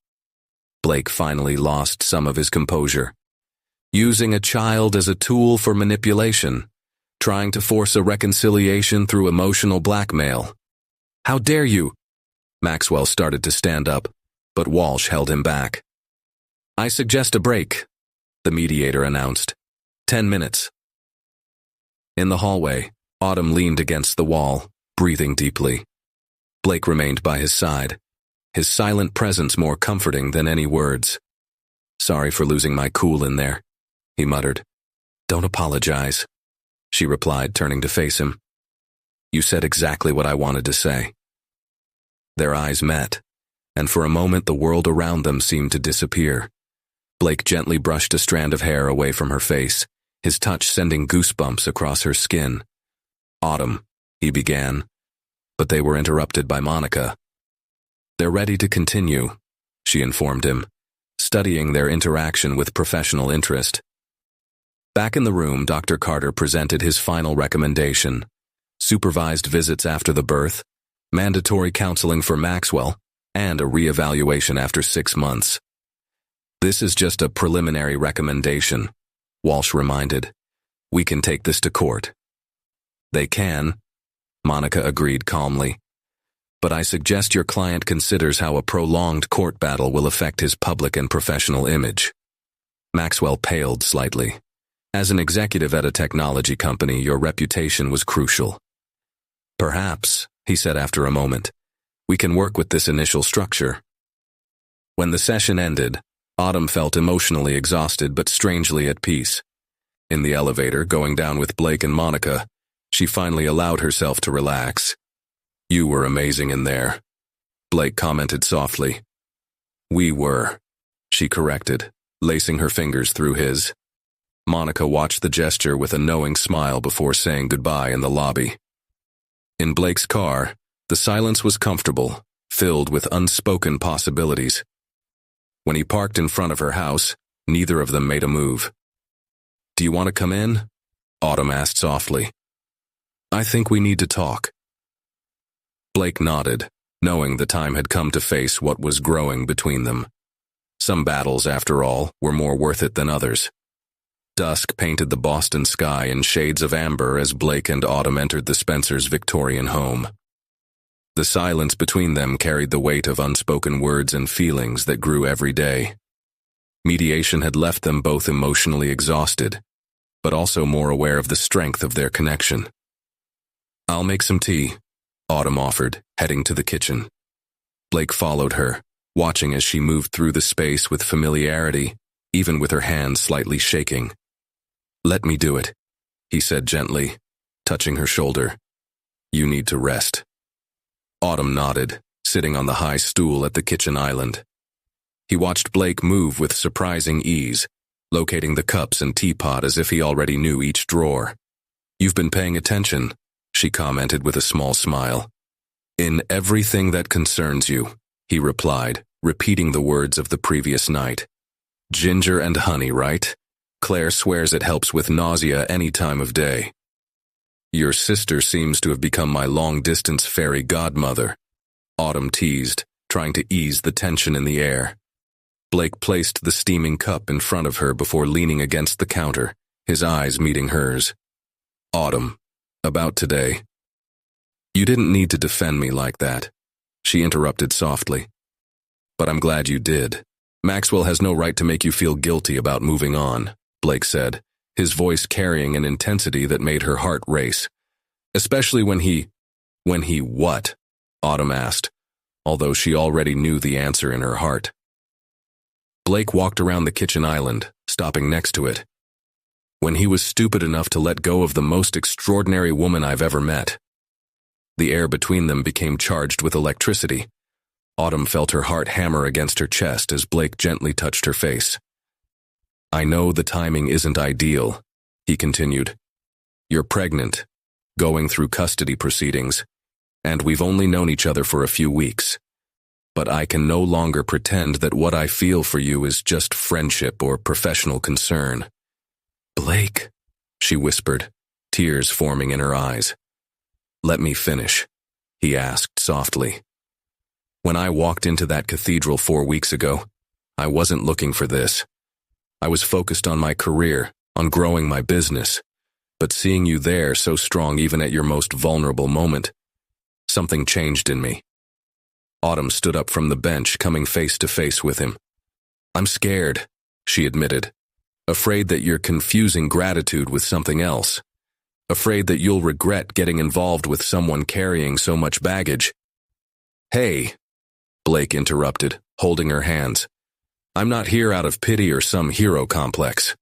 Blake finally lost some of his composure. "Using a child as a tool for manipulation, trying to force a reconciliation through emotional blackmail. How dare you?" Maxwell started to stand up, but Walsh held him back. "I suggest a break," the mediator announced. 10 minutes. In the hallway, Autumn leaned against the wall, breathing deeply. Blake remained by his side, his silent presence more comforting than any words. "Sorry for losing my cool in there," he muttered. "Don't apologize," she replied, turning to face him. "You said exactly what I wanted to say." Their eyes met, and for a moment the world around them seemed to disappear. Blake gently brushed a strand of hair away from her face, his touch sending goosebumps across her skin. "Autumn," he began, but they were interrupted by Monica. "They're ready to continue," she informed him, studying their interaction with professional interest. Back in the room, Dr. Carter presented his final recommendation: supervised visits after the birth, mandatory counseling for Maxwell, and a re-evaluation after 6 months. "This is just a preliminary recommendation," Walsh reminded. "We can take this to court." "They can," Monica agreed calmly. "But I suggest your client considers how a prolonged court battle will affect his public and professional image." Maxwell paled slightly. "As an executive at a technology company, your reputation was crucial." "Perhaps," he said after a moment, "we can work with this initial structure." When the session ended, Autumn felt emotionally exhausted but strangely at peace. In the elevator, going down with Blake and Monica, she finally allowed herself to relax. "You were amazing in there," Blake commented softly. "We were," she corrected, lacing her fingers through his. Monica watched the gesture with a knowing smile before saying goodbye in the lobby. In Blake's car, the silence was comfortable, filled with unspoken possibilities. When he parked in front of her house, neither of them made a move. "Do you want to come in?" Autumn asked softly. "I think we need to talk." Blake nodded, knowing the time had come to face what was growing between them. Some battles, after all, were more worth it than others. Dusk painted the Boston sky in shades of amber as Blake and Autumn entered the Spencers' Victorian home. The silence between them carried the weight of unspoken words and feelings that grew every day. Mediation had left them both emotionally exhausted, but also more aware of the strength of their connection. "I'll make some tea," Autumn offered, heading to the kitchen. Blake followed her, watching as she moved through the space with familiarity, even with her hands slightly shaking. "Let me do it," he said gently, touching her shoulder. "You need to rest." Autumn nodded, sitting on the high stool at the kitchen island. He watched Blake move with surprising ease, locating the cups and teapot as if he already knew each drawer. "You've been paying attention," she commented with a small smile. "In everything that concerns you," he replied, repeating the words of the previous night. "Ginger and honey, right? Claire swears it helps with nausea any time of day." "Your sister seems to have become my long-distance fairy godmother," Autumn teased, trying to ease the tension in the air. Blake placed the steaming cup in front of her before leaning against the counter, his eyes meeting hers. "Autumn, about today." "You didn't need to defend me like that," she interrupted softly. "But I'm glad you did. Maxwell has no right to make you feel guilty about moving on," Blake said, his voice carrying an intensity that made her heart race. "Especially when he what?" Autumn asked, although she already knew the answer in her heart. Blake walked around the kitchen island, stopping next to it. "When he was stupid enough to let go of the most extraordinary woman I've ever met." The air between them became charged with electricity. Autumn felt her heart hammer against her chest as Blake gently touched her face. "I know the timing isn't ideal," he continued. "You're pregnant, going through custody proceedings, and we've only known each other for a few weeks. But I can no longer pretend that what I feel for you is just friendship or professional concern." "Blake," she whispered, tears forming in her eyes. "Let me finish," he asked softly. "When I walked into that cathedral 4 weeks ago, I wasn't looking for this. I was focused on my career, on growing my business, but seeing you there so strong even at your most vulnerable moment, something changed in me." Autumn stood up from the bench, coming face to face with him. "I'm scared," she admitted, "afraid that you're confusing gratitude with something else, afraid that you'll regret getting involved with someone carrying so much baggage." "Hey," Blake interrupted, holding her hands. "I'm not here out of pity or some hero complex.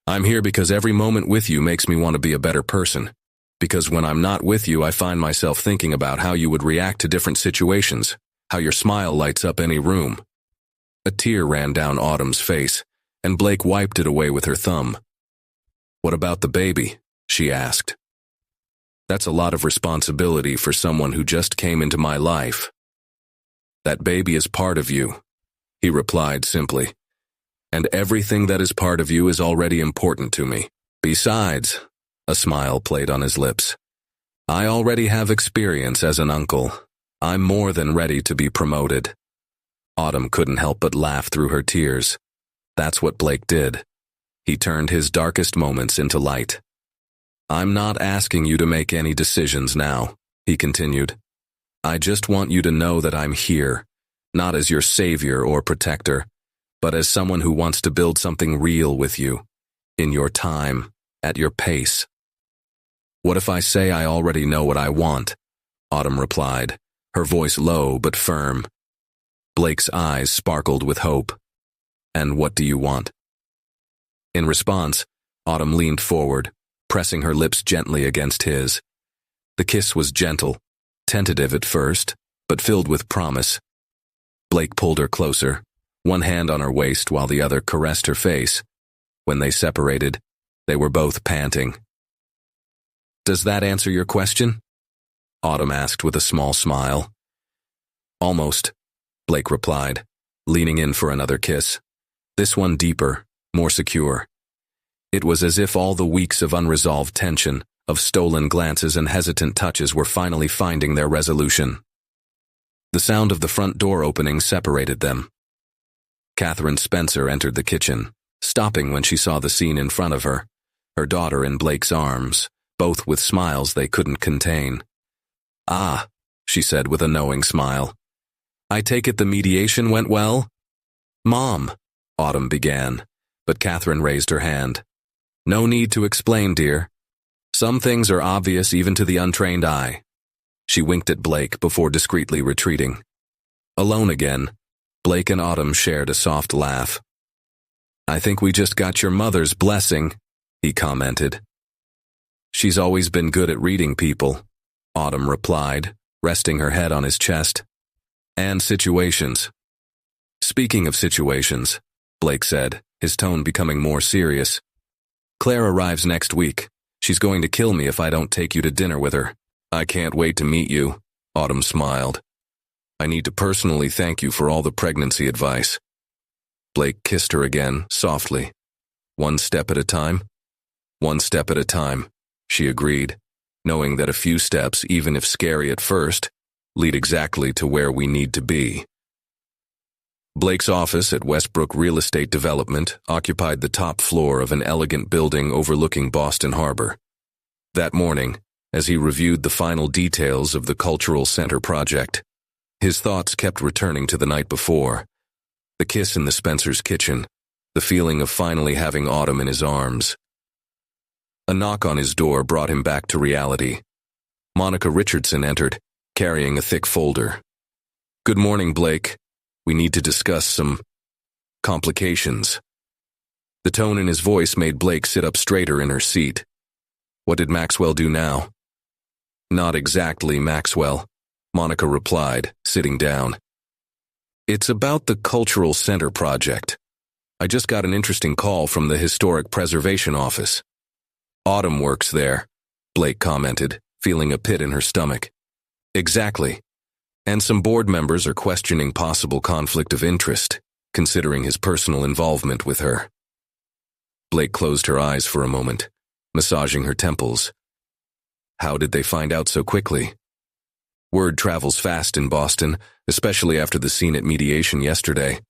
I'm here because every moment with you makes me want to be a better person. Because when I'm not with you, I find myself thinking about how you would react to different situations, how your smile lights up any room." A tear ran down Autumn's face, and Blake wiped it away with her thumb. "What about the baby?" she asked. "That's a lot of responsibility for someone who just came into my life." "That baby is part of you," he replied simply. "And everything that is part of you is already important to me. Besides," a smile played on his lips, "I already have experience as an uncle. I'm more than ready to be promoted." Autumn couldn't help but laugh through her tears. That's what Blake did. He turned his darkest moments into light. "I'm not asking you to make any decisions now," he continued. "I just want you to know that I'm here, not as your savior or protector, but as someone who wants to build something real with you, in your time, at your pace." "What if I say I already know what I want?" Autumn replied, her voice low but firm. Blake's eyes sparkled with hope. "And what do you want?" In response, Autumn leaned forward, pressing her lips gently against his. The kiss was gentle, tentative at first, but filled with promise. Blake pulled her closer, one hand on her waist while the other caressed her face. When they separated, they were both panting. "Does that answer your question?" Autumn asked with a small smile. "Almost," Blake replied, leaning in for another kiss. This one deeper, more secure. It was as if all the weeks of unresolved tension, of stolen glances and hesitant touches were finally finding their resolution. The sound of the front door opening separated them. Catherine Spencer entered the kitchen, stopping when she saw the scene in front of her, her daughter in Blake's arms, both with smiles they couldn't contain. "Ah," she said with a knowing smile. "I take it the mediation went well?" "Mom," Autumn began, but Catherine raised her hand. "No need to explain, dear. Some things are obvious even to the untrained eye." She winked at Blake before discreetly retreating. Alone again, Blake and Autumn shared a soft laugh. "I think we just got your mother's blessing," he commented. "She's always been good at reading people," Autumn replied, resting her head on his chest. "And situations." "Speaking of situations," Blake said, his tone becoming more serious. "Claire arrives next week. She's going to kill me if I don't take you to dinner with her." "I can't wait to meet you," Autumn smiled. "I need to personally thank you for all the pregnancy advice." Blake kissed her again, softly. "One step at a time?" "One step at a time," she agreed, knowing that a few steps, even if scary at first, lead exactly to where we need to be. Blake's office at Westbrook Real Estate Development occupied the top floor of an elegant building overlooking Boston Harbor. That morning, as he reviewed the final details of the Cultural Center project, his thoughts kept returning to the night before. The kiss in the Spencer's kitchen, the feeling of finally having Autumn in his arms. A knock on his door brought him back to reality. Monica Richardson entered, carrying a thick folder. "Good morning, Blake. We need to discuss some complications." The tone in his voice made Blake sit up straighter in her seat. What did Maxwell do now? "Not exactly Maxwell," Monica replied, sitting down. "It's about the Cultural Center project. I just got an interesting call from the Historic Preservation Office." "Autumn works there," Blake commented, feeling a pit in her stomach. "Exactly. And some board members are questioning possible conflict of interest, considering his personal involvement with her." Blake closed her eyes for a moment, massaging her temples. How did they find out so quickly? Word travels fast in Boston, especially after the scene at mediation yesterday.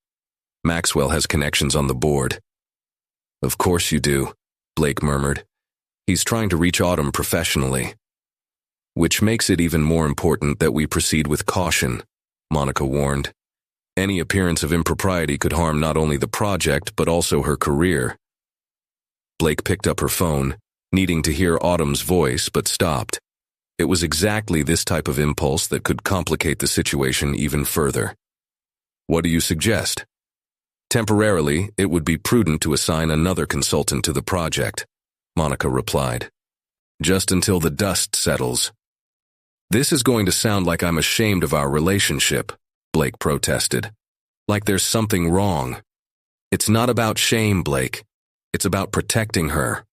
Maxwell has connections on the board. "Of course you do," Blake murmured. "He's trying to reach Autumn professionally." "Which makes it even more important that we proceed with caution," Monica warned. "Any appearance of impropriety could harm not only the project but also her career." Blake picked up her phone, needing to hear Autumn's voice, but stopped. It was exactly this type of impulse that could complicate the situation even further. "What do you suggest?" "Temporarily, it would be prudent to assign another consultant to the project," Monica replied. "Just until the dust settles." "This is going to sound like I'm ashamed of our relationship," Blake protested. "Like there's something wrong." It's not about shame, Blake. It's about protecting her.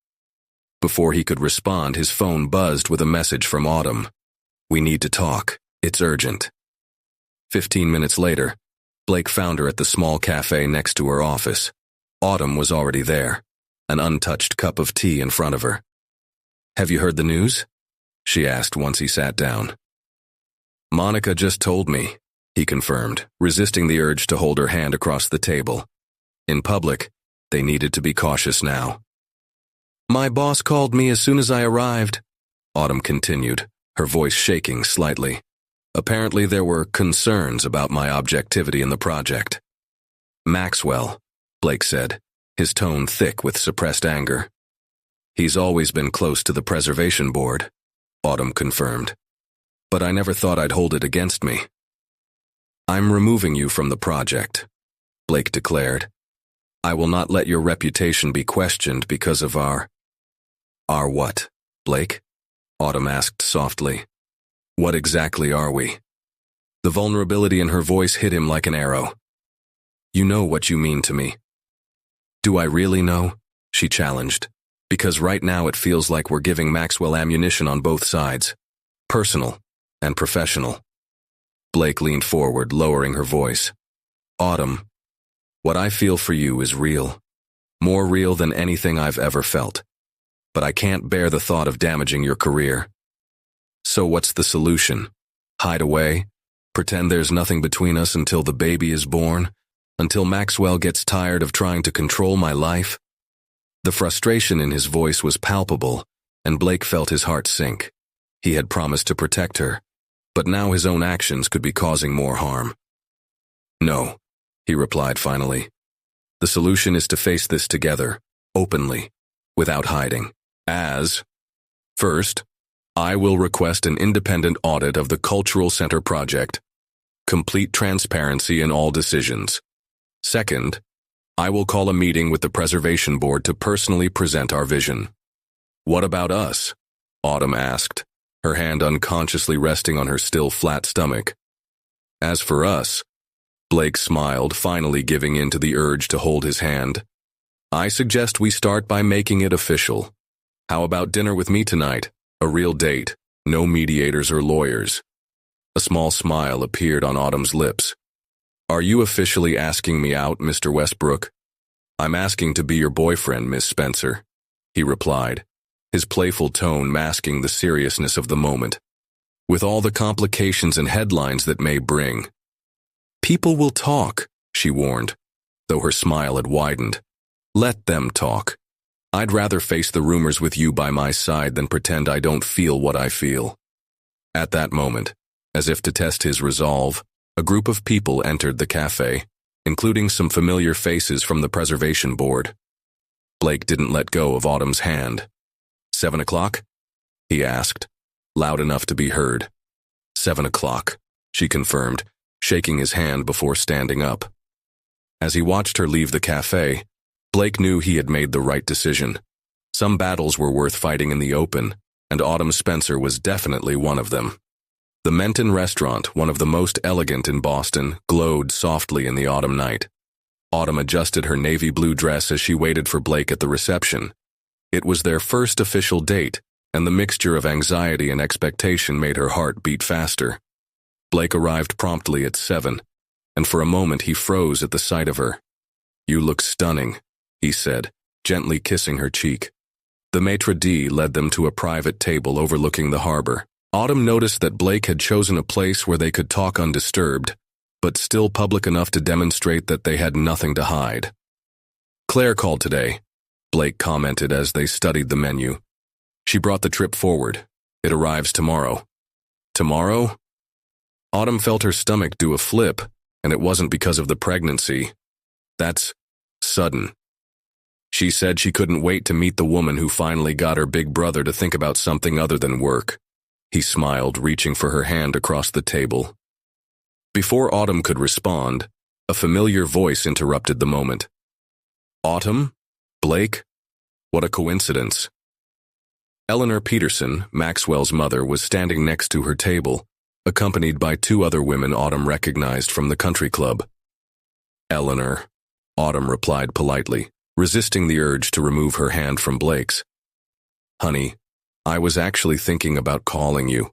Before he could respond, his phone buzzed with a message from Autumn. We need to talk. It's urgent. 15 minutes later, Blake found her at the small cafe next to her office. Autumn was already there, an untouched cup of tea in front of her. Have you heard the news? She asked once he sat down. Monica just told me, he confirmed, resisting the urge to hold her hand across the table. In public, they needed to be cautious now. My boss called me as soon as I arrived, Autumn continued, her voice shaking slightly. Apparently there were concerns about my objectivity in the project. Maxwell, Blake said, his tone thick with suppressed anger. He's always been close to the preservation board, Autumn confirmed. But I never thought I'd hold it against me. I'm removing you from the project, Blake declared. I will not let your reputation be questioned because of our what, Blake? Autumn asked softly. What exactly are we? The vulnerability in her voice hit him like an arrow. You know what you mean to me. Do I really know? She challenged. Because right now it feels like we're giving Maxwell ammunition on both sides. Personal and professional. Blake leaned forward, lowering her voice. Autumn, what I feel for you is real. More real than anything I've ever felt. But I can't bear the thought of damaging your career. So what's the solution? Hide away? Pretend there's nothing between us until the baby is born? Until Maxwell gets tired of trying to control my life? The frustration in his voice was palpable, and Blake felt his heart sink. He had promised to protect her, but now his own actions could be causing more harm. No, he replied finally. The solution is to face this together, openly, without hiding. First, I will request an independent audit of the Cultural Center project. Complete transparency in all decisions. Second, I will call a meeting with the Preservation Board to personally present our vision. What about us? Autumn asked, her hand unconsciously resting on her still flat stomach. As for us, Blake smiled, finally giving in to the urge to hold his hand. I suggest we start by making it official. How about dinner with me tonight? A real date, no mediators or lawyers. A small smile appeared on Autumn's lips. Are you officially asking me out, Mr. Westbrook? I'm asking to be your boyfriend, Miss Spencer, he replied, his playful tone masking the seriousness of the moment. With all the complications and headlines that may bring. People will talk, she warned, though her smile had widened. Let them talk. I'd rather face the rumors with you by my side than pretend I don't feel what I feel. At that moment, as if to test his resolve, a group of people entered the cafe, including some familiar faces from the Preservation Board. Blake didn't let go of Autumn's hand. 7 o'clock? He asked, loud enough to be heard. 7 o'clock, she confirmed, shaking his hand before standing up. As he watched her leave the cafe, Blake knew he had made the right decision. Some battles were worth fighting in the open, and Autumn Spencer was definitely one of them. The Menton restaurant, one of the most elegant in Boston, glowed softly in the autumn night. Autumn adjusted her navy blue dress as she waited for Blake at the reception. It was their first official date, and the mixture of anxiety and expectation made her heart beat faster. Blake arrived promptly at 7, and for a moment he froze at the sight of her. You look stunning, he said, gently kissing her cheek. The maitre d' led them to a private table overlooking the harbor. Autumn noticed that Blake had chosen a place where they could talk undisturbed, but still public enough to demonstrate that they had nothing to hide. Claire called today, Blake commented as they studied the menu. She brought the trip forward. It arrives tomorrow. Tomorrow? Autumn felt her stomach do a flip, and it wasn't because of the pregnancy. That's sudden. She said she couldn't wait to meet the woman who finally got her big brother to think about something other than work. He smiled, reaching for her hand across the table. Before Autumn could respond, a familiar voice interrupted the moment. Autumn? Blake? What a coincidence. Eleanor Peterson, Maxwell's mother, was standing next to her table, accompanied by 2 other women Autumn recognized from the country club. Eleanor, Autumn replied politely, resisting the urge to remove her hand from Blake's. Honey, I was actually thinking about calling you,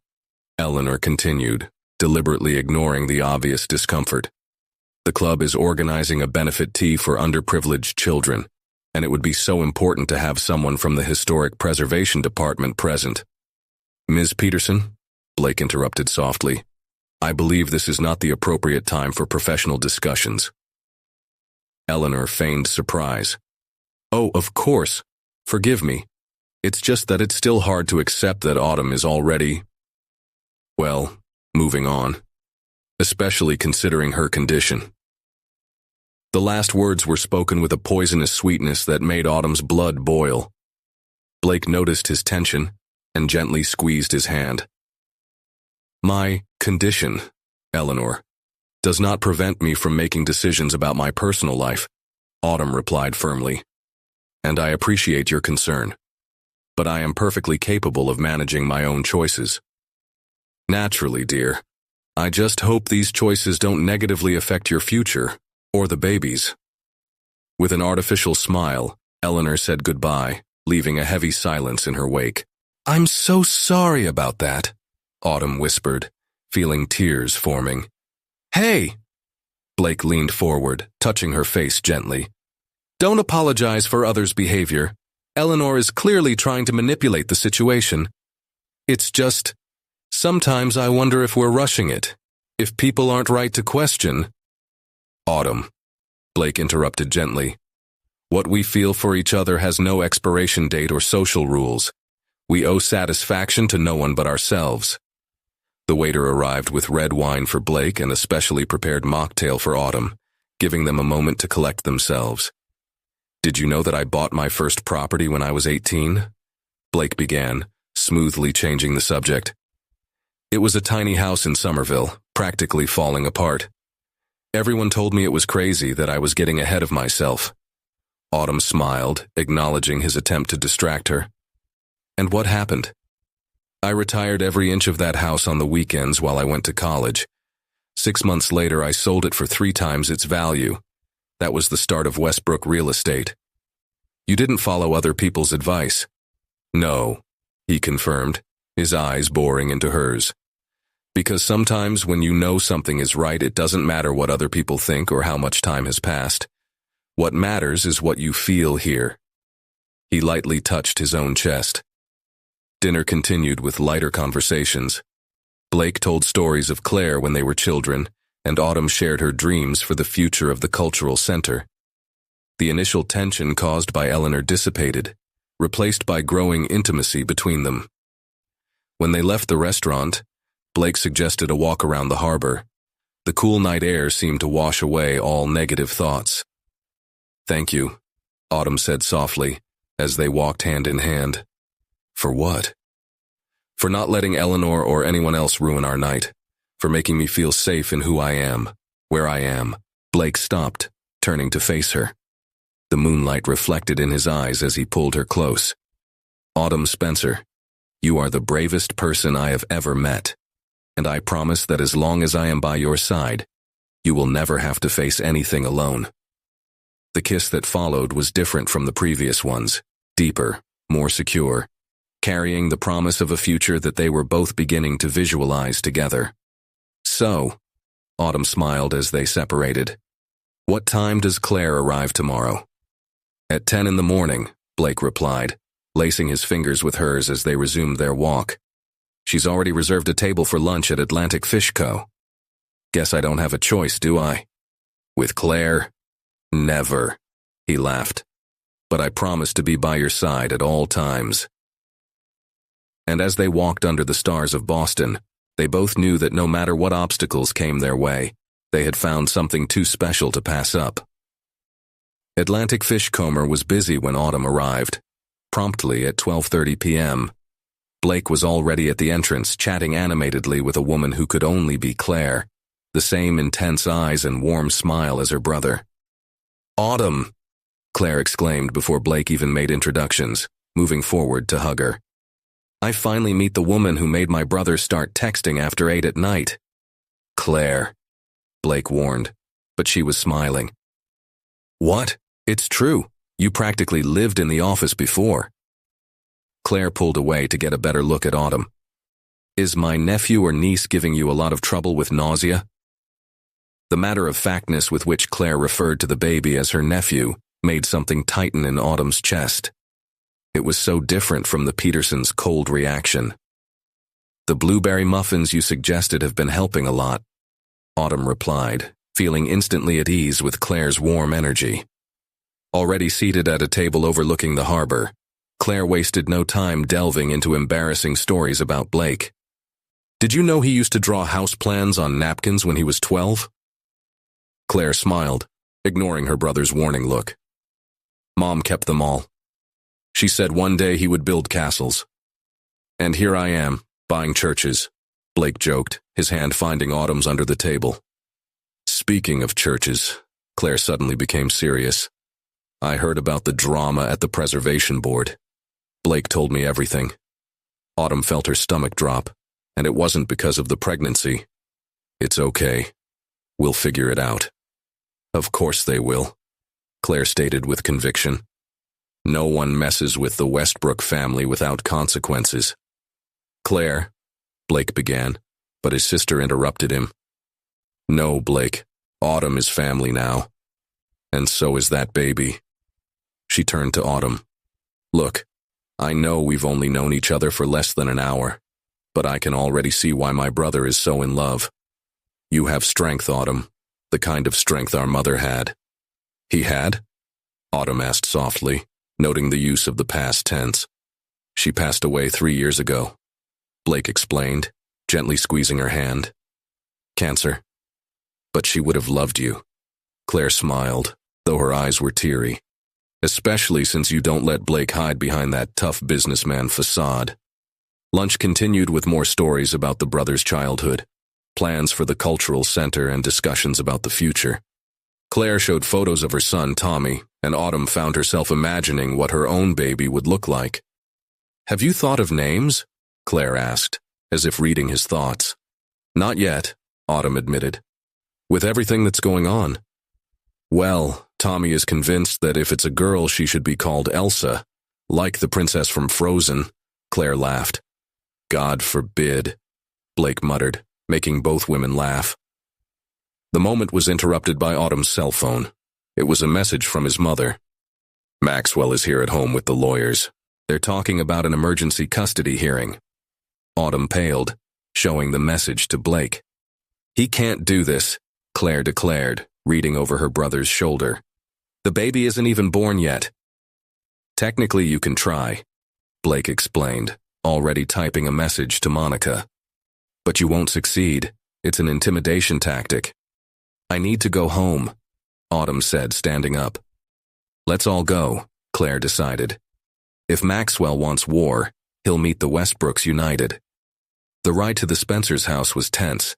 Eleanor continued, deliberately ignoring the obvious discomfort. The club is organizing a benefit tea for underprivileged children, and it would be so important to have someone from the Historic Preservation Department present. Ms. Peterson, Blake interrupted softly, I believe this is not the appropriate time for professional discussions. Eleanor feigned surprise. Oh, of course. Forgive me. It's just that it's still hard to accept that Autumn is already, well, moving on, especially considering her condition. The last words were spoken with a poisonous sweetness that made Autumn's blood boil. Blake noticed his tension and gently squeezed his hand. My condition, Eleanor, does not prevent me from making decisions about my personal life, Autumn replied firmly. And I appreciate your concern. But I am perfectly capable of managing my own choices. Naturally, dear. I just hope these choices don't negatively affect your future, or the baby's. With an artificial smile, Eleanor said goodbye, leaving a heavy silence in her wake. I'm so sorry about that, Autumn whispered, feeling tears forming. Hey! Blake leaned forward, touching her face gently. Don't apologize for others' behavior. Eleanor is clearly trying to manipulate the situation. It's just, sometimes I wonder if we're rushing it, if people aren't right to question. Autumn, Blake interrupted gently. What we feel for each other has no expiration date or social rules. We owe satisfaction to no one but ourselves. The waiter arrived with red wine for Blake and a specially prepared mocktail for Autumn, giving them a moment to collect themselves. Did you know that I bought my first property when I was 18? Blake began, smoothly changing the subject. It was a tiny house in Somerville, practically falling apart. Everyone told me it was crazy, that I was getting ahead of myself. Autumn smiled, acknowledging his attempt to distract her. And what happened? I retired every inch of that house on the weekends while I went to college. 6 months later, I sold it for 3 times its value. That was the start of Westbrook real estate. You didn't follow other people's advice. No, he confirmed, his eyes boring into hers. Because sometimes when you know something is right, it doesn't matter what other people think or how much time has passed. What matters is what you feel here. He lightly touched his own chest. Dinner continued with lighter conversations. Blake told stories of Claire when they were children, and Autumn shared her dreams for the future of the cultural center. The initial tension caused by Eleanor dissipated, replaced by growing intimacy between them. When they left the restaurant, Blake suggested a walk around the harbor. The cool night air seemed to wash away all negative thoughts. Thank you, Autumn said softly, as they walked hand in hand. For what? For not letting Eleanor or anyone else ruin our night. For making me feel safe in who I am, where I am. Blake stopped, turning to face her. The moonlight reflected in his eyes as he pulled her close. Autumn Spencer, you are the bravest person I have ever met, and I promise that as long as I am by your side, you will never have to face anything alone. The kiss that followed was different from the previous ones, deeper, more secure, carrying the promise of a future that they were both beginning to visualize together. So, Autumn smiled as they separated. What time does Claire arrive tomorrow? At 10 in the morning, Blake replied, lacing his fingers with hers as they resumed their walk. She's already reserved a table for lunch at Atlantic Fish Co. Guess I don't have a choice, do I? With Claire? Never, he laughed. But I promise to be by your side at all times. And as they walked under the stars of Boston, they both knew that no matter what obstacles came their way, they had found something too special to pass up. Atlantic Fishcomber was busy when Autumn arrived. Promptly at 12:30 p.m., Blake was already at the entrance, chatting animatedly with a woman who could only be Claire, the same intense eyes and warm smile as her brother. Autumn, Claire exclaimed before Blake even made introductions, moving forward to hug her. I finally meet the woman who made my brother start texting after 8 at night. Claire, Blake warned, but she was smiling. What? It's true. You practically lived in the office before. Claire pulled away to get a better look at Autumn. Is my nephew or niece giving you a lot of trouble with nausea? The matter-of-factness with which Claire referred to the baby as her nephew made something tighten in Autumn's chest. It was so different from the Petersons' cold reaction. The blueberry muffins you suggested have been helping a lot, Autumn replied, feeling instantly at ease with Claire's warm energy. Already seated at a table overlooking the harbor, Claire wasted no time delving into embarrassing stories about Blake. Did you know he used to draw house plans on napkins when he was 12? Claire smiled, ignoring her brother's warning look. Mom kept them all. She said one day he would build castles. And here I am, buying churches, Blake joked, his hand finding Autumn's under the table. Speaking of churches, Claire suddenly became serious. I heard about the drama at the preservation board. Blake told me everything. Autumn felt her stomach drop, and it wasn't because of the pregnancy. It's okay. We'll figure it out. Of course they will, Claire stated with conviction. No one messes with the Westbrook family without consequences. Claire, Blake began, but his sister interrupted him. No, Blake, Autumn is family now. And so is that baby. She turned to Autumn. Look, I know we've only known each other for less than an hour, but I can already see why my brother is so in love. You have strength, Autumn, the kind of strength our mother had. He had? Autumn asked softly, noting the use of the past tense. She passed away 3 years ago, Blake explained, gently squeezing her hand. Cancer. But she would have loved you. Claire smiled, though her eyes were teary. Especially since you don't let Blake hide behind that tough businessman facade. Lunch continued with more stories about the brothers' childhood, plans for the cultural center, and discussions about the future. Claire showed photos of her son, Tommy, and Autumn found herself imagining what her own baby would look like. Have you thought of names? Claire asked, as if reading his thoughts. Not yet, Autumn admitted. With everything that's going on. Well, Tommy is convinced that if it's a girl she should be called Elsa, like the princess from Frozen, Claire laughed. God forbid, Blake muttered, making both women laugh. The moment was interrupted by Autumn's cell phone. It was a message from his mother. Maxwell is here at home with the lawyers. They're talking about an emergency custody hearing. Autumn paled, showing the message to Blake. He can't do this, Claire declared, reading over her brother's shoulder. The baby isn't even born yet. Technically you can try, Blake explained, already typing a message to Monica. But you won't succeed. It's an intimidation tactic. I need to go home, Autumn said, standing up. Let's all go, Claire decided. If Maxwell wants war, he'll meet the Westbrooks united. The ride to the Spencers' house was tense.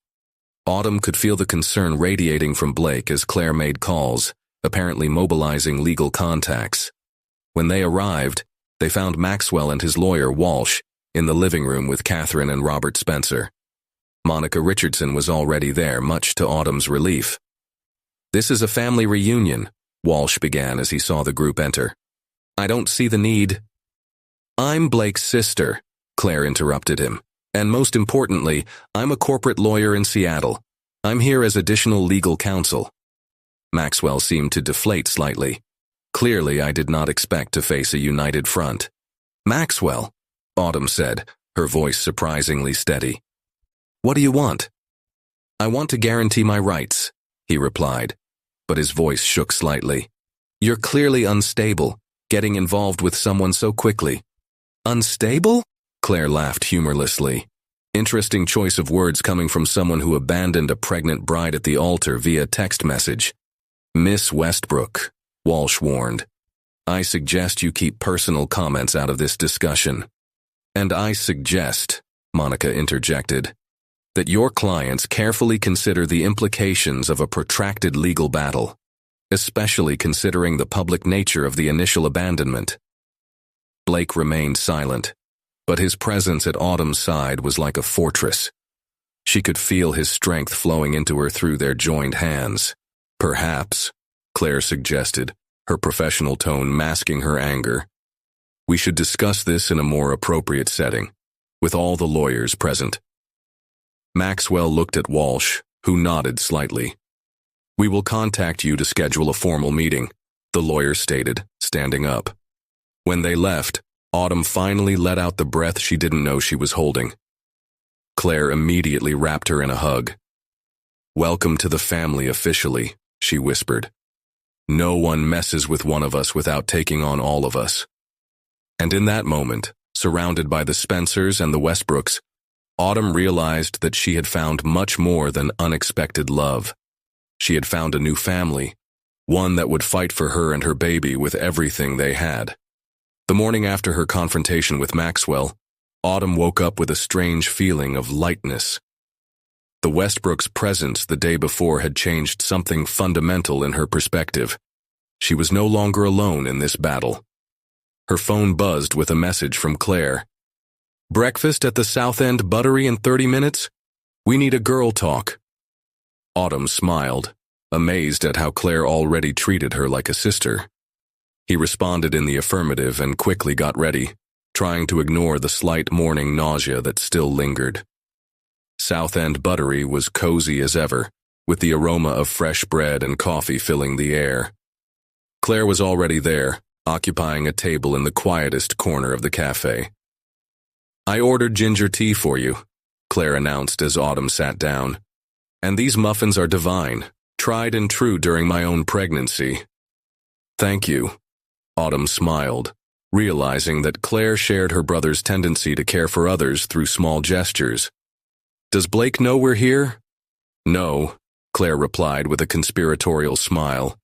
Autumn could feel the concern radiating from Blake as Claire made calls, apparently mobilizing legal contacts. When they arrived, they found Maxwell and his lawyer, Walsh, in the living room with Catherine and Robert Spencer. Monica Richardson was already there, much to Autumn's relief. This is a family reunion, Walsh began as he saw the group enter. I don't see the need. I'm Blake's sister, Claire interrupted him. And most importantly, I'm a corporate lawyer in Seattle. I'm here as additional legal counsel. Maxwell seemed to deflate slightly. Clearly, I did not expect to face a united front. Maxwell, Autumn said, her voice surprisingly steady. What do you want? I want to guarantee my rights, he replied, but his voice shook slightly. You're clearly unstable, getting involved with someone so quickly. Unstable? Claire laughed humorlessly. Interesting choice of words coming from someone who abandoned a pregnant bride at the altar via text message. Miss Westbrook, Walsh warned. I suggest you keep personal comments out of this discussion. And I suggest, Monica interjected, that your clients carefully consider the implications of a protracted legal battle, especially considering the public nature of the initial abandonment. Blake remained silent, but his presence at Autumn's side was like a fortress. She could feel his strength flowing into her through their joined hands. Perhaps, Claire suggested, her professional tone masking her anger. We should discuss this in a more appropriate setting, with all the lawyers present. Maxwell looked at Walsh, who nodded slightly. We will contact you to schedule a formal meeting, the lawyer stated, standing up. When they left, Autumn finally let out the breath she didn't know she was holding. Claire immediately wrapped her in a hug. Welcome to the family officially, she whispered. No one messes with one of us without taking on all of us. And in that moment, surrounded by the Spencers and the Westbrooks, Autumn realized that she had found much more than unexpected love. She had found a new family, one that would fight for her and her baby with everything they had. The morning after her confrontation with Maxwell, Autumn woke up with a strange feeling of lightness. The Westbrooks' presence the day before had changed something fundamental in her perspective. She was no longer alone in this battle. Her phone buzzed with a message from Claire. Breakfast at the South End Buttery in 30 minutes? We need a girl talk. Autumn smiled, amazed at how Claire already treated her like a sister. He responded in the affirmative and quickly got ready, trying to ignore the slight morning nausea that still lingered. South End Buttery was cozy as ever, with the aroma of fresh bread and coffee filling the air. Claire was already there, occupying a table in the quietest corner of the cafe. I ordered ginger tea for you, Claire announced as Autumn sat down. And these muffins are divine, tried and true during my own pregnancy. Thank you. Autumn smiled, realizing that Claire shared her brother's tendency to care for others through small gestures. Does Blake know we're here? No, Claire replied with a conspiratorial smile.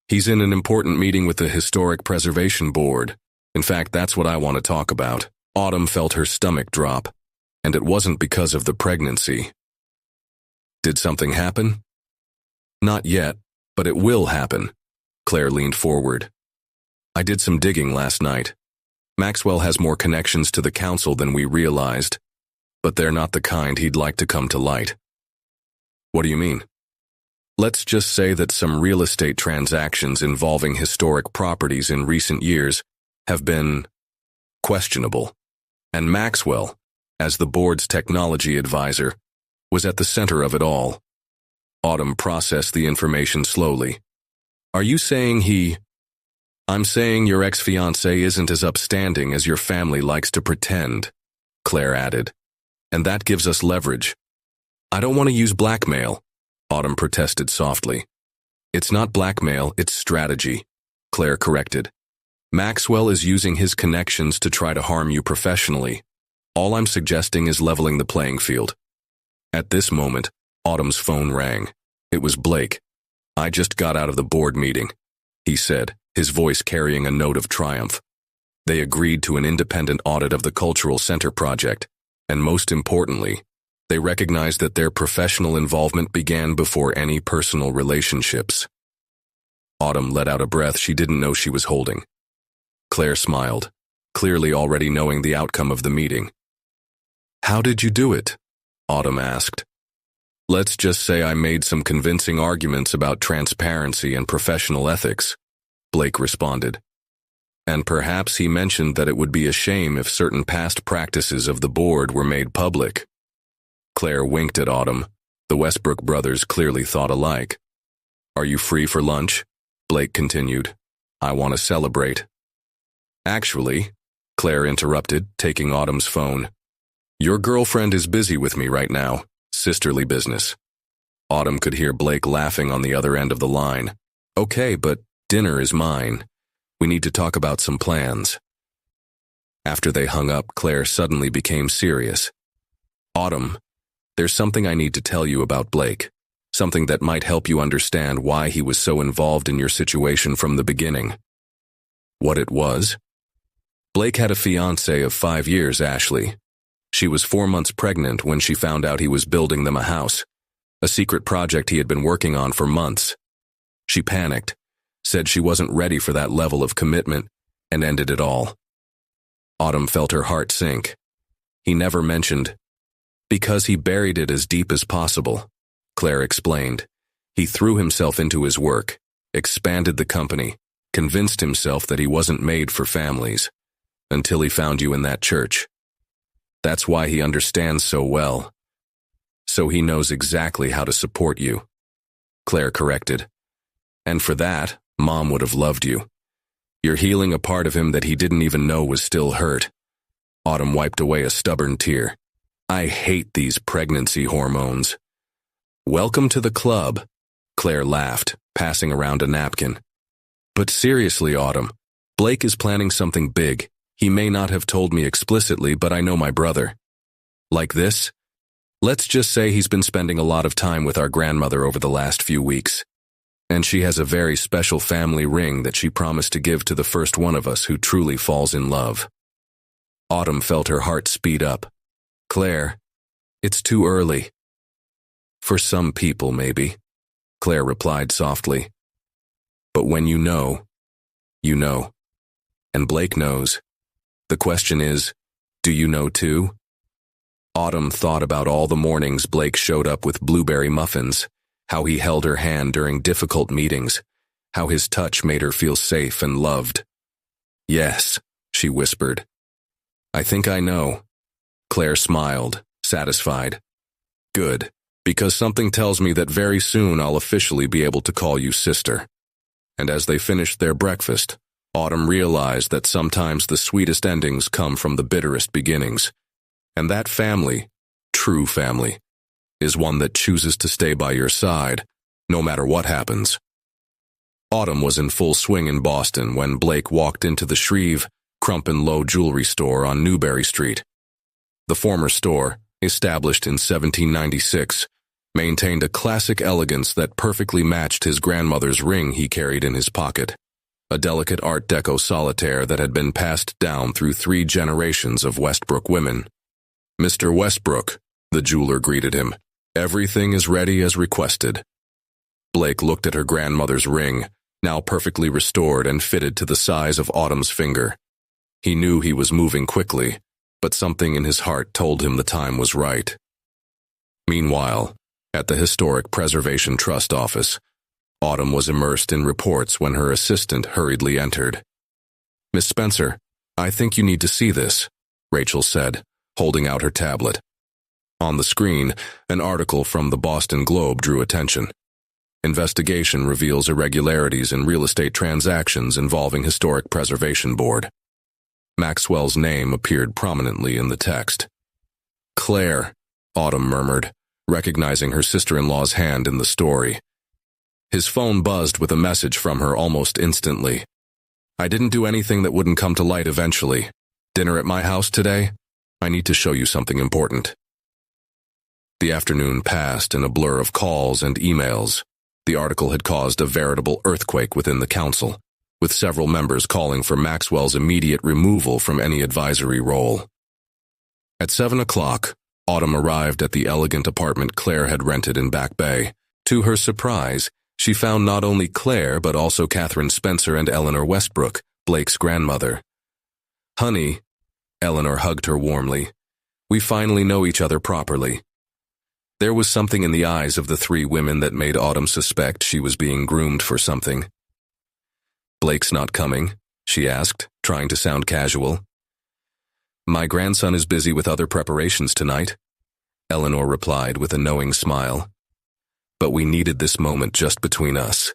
He's in an important meeting with the Historic Preservation Board. In fact, that's what I want to talk about. Autumn felt her stomach drop, and it wasn't because of the pregnancy. Did something happen? Not yet, but it will happen. Claire leaned forward. I did some digging last night. Maxwell has more connections to the council than we realized, but they're not the kind he'd like to come to light. What do you mean? Let's just say that some real estate transactions involving historic properties in recent years have been questionable, and Maxwell, as the board's technology advisor, was at the center of it all. Autumn processed the information slowly. Are you saying I'm saying your ex-fiancé isn't as upstanding as your family likes to pretend, Claire added. And that gives us leverage. I don't want to use blackmail, Autumn protested softly. It's not blackmail, it's strategy, Claire corrected. Maxwell is using his connections to try to harm you professionally. All I'm suggesting is leveling the playing field. At this moment, Autumn's phone rang. It was Blake. I just got out of the board meeting, he said, his voice carrying a note of triumph. They agreed to an independent audit of the Cultural Center project, and most importantly, they recognized that their professional involvement began before any personal relationships. Autumn let out a breath she didn't know she was holding. Claire smiled, clearly already knowing the outcome of the meeting. How did you do it? Autumn asked. Let's just say I made some convincing arguments about transparency and professional ethics, Blake responded. And perhaps he mentioned that it would be a shame if certain past practices of the board were made public. Claire winked at Autumn. The Westbrook brothers clearly thought alike. Are you free for lunch? Blake continued. I want to celebrate. Actually, Claire interrupted, taking Autumn's phone. Your girlfriend is busy with me right now. Sisterly business. Autumn could hear Blake laughing on the other end of the line. Okay, but dinner is mine. We need to talk about some plans. After they hung up, Claire suddenly became serious. Autumn, there's something I need to tell you about Blake. Something that might help you understand why he was so involved in your situation from the beginning. What it was? Blake had a fiancée of 5 years, Ashley. She was 4 months pregnant when she found out he was building them a house, a secret project he had been working on for months. She panicked, said she wasn't ready for that level of commitment, and ended it all. Autumn felt her heart sink. He never mentioned, because he buried it as deep as possible, Claire explained. He threw himself into his work, expanded the company, convinced himself that he wasn't made for families, until he found you in that church. That's why he understands so well. So he knows exactly how to support you," Claire corrected. "And for that, Mom would have loved you. You're healing a part of him that he didn't even know was still hurt." Autumn wiped away a stubborn tear. "I hate these pregnancy hormones." "Welcome to the club," Claire laughed, passing around a napkin. "But seriously, Autumn, Blake is planning something big. He may not have told me explicitly, but I know my brother. Like this? Let's just say he's been spending a lot of time with our grandmother over the last few weeks. And she has a very special family ring that she promised to give to the first one of us who truly falls in love." Autumn felt her heart speed up. "Claire, it's too early." "For some people, maybe," Claire replied softly. "But when you know, you know. And Blake knows. The question is, do you know too?" Autumn thought about all the mornings Blake showed up with blueberry muffins, how he held her hand during difficult meetings, how his touch made her feel safe and loved. "Yes," she whispered. "I think I know." Claire smiled, satisfied. "Good, because something tells me that very soon I'll officially be able to call you sister." And as they finished their breakfast, Autumn realized that sometimes the sweetest endings come from the bitterest beginnings. And that family, true family, is one that chooses to stay by your side, no matter what happens. Autumn was in full swing in Boston when Blake walked into the Shreve, Crump and Low jewelry store on Newberry Street. The former store, established in 1796, maintained a classic elegance that perfectly matched his grandmother's ring he carried in his pocket, a delicate Art Deco solitaire that had been passed down through 3 generations of Westbrook women. "Mr. Westbrook," the jeweler greeted him. "Everything is ready as requested." Blake looked at her grandmother's ring, now perfectly restored and fitted to the size of Autumn's finger. He knew he was moving quickly, but something in his heart told him the time was right. Meanwhile, at the Historic Preservation Trust office, Autumn was immersed in reports when her assistant hurriedly entered. "Miss Spencer, I think you need to see this," Rachel said, holding out her tablet. On the screen, an article from the Boston Globe drew attention. "Investigation reveals irregularities in real estate transactions involving Historic Preservation Board." Maxwell's name appeared prominently in the text. "Claire," Autumn murmured, recognizing her sister-in-law's hand in the story. His phone buzzed with a message from her almost instantly. "I didn't do anything that wouldn't come to light eventually. Dinner at my house today? I need to show you something important." The afternoon passed in a blur of calls and emails. The article had caused a veritable earthquake within the council, with several members calling for Maxwell's immediate removal from any advisory role. At 7 o'clock, Autumn arrived at the elegant apartment Claire had rented in Back Bay. To her surprise, she found not only Claire but also Catherine Spencer and Eleanor Westbrook, Blake's grandmother. "Honey," Eleanor hugged her warmly, "we finally know each other properly." There was something in the eyes of the 3 women that made Autumn suspect she was being groomed for something. "Blake's not coming?" she asked, trying to sound casual. "My grandson is busy with other preparations tonight," Eleanor replied with a knowing smile. "But we needed this moment just between us."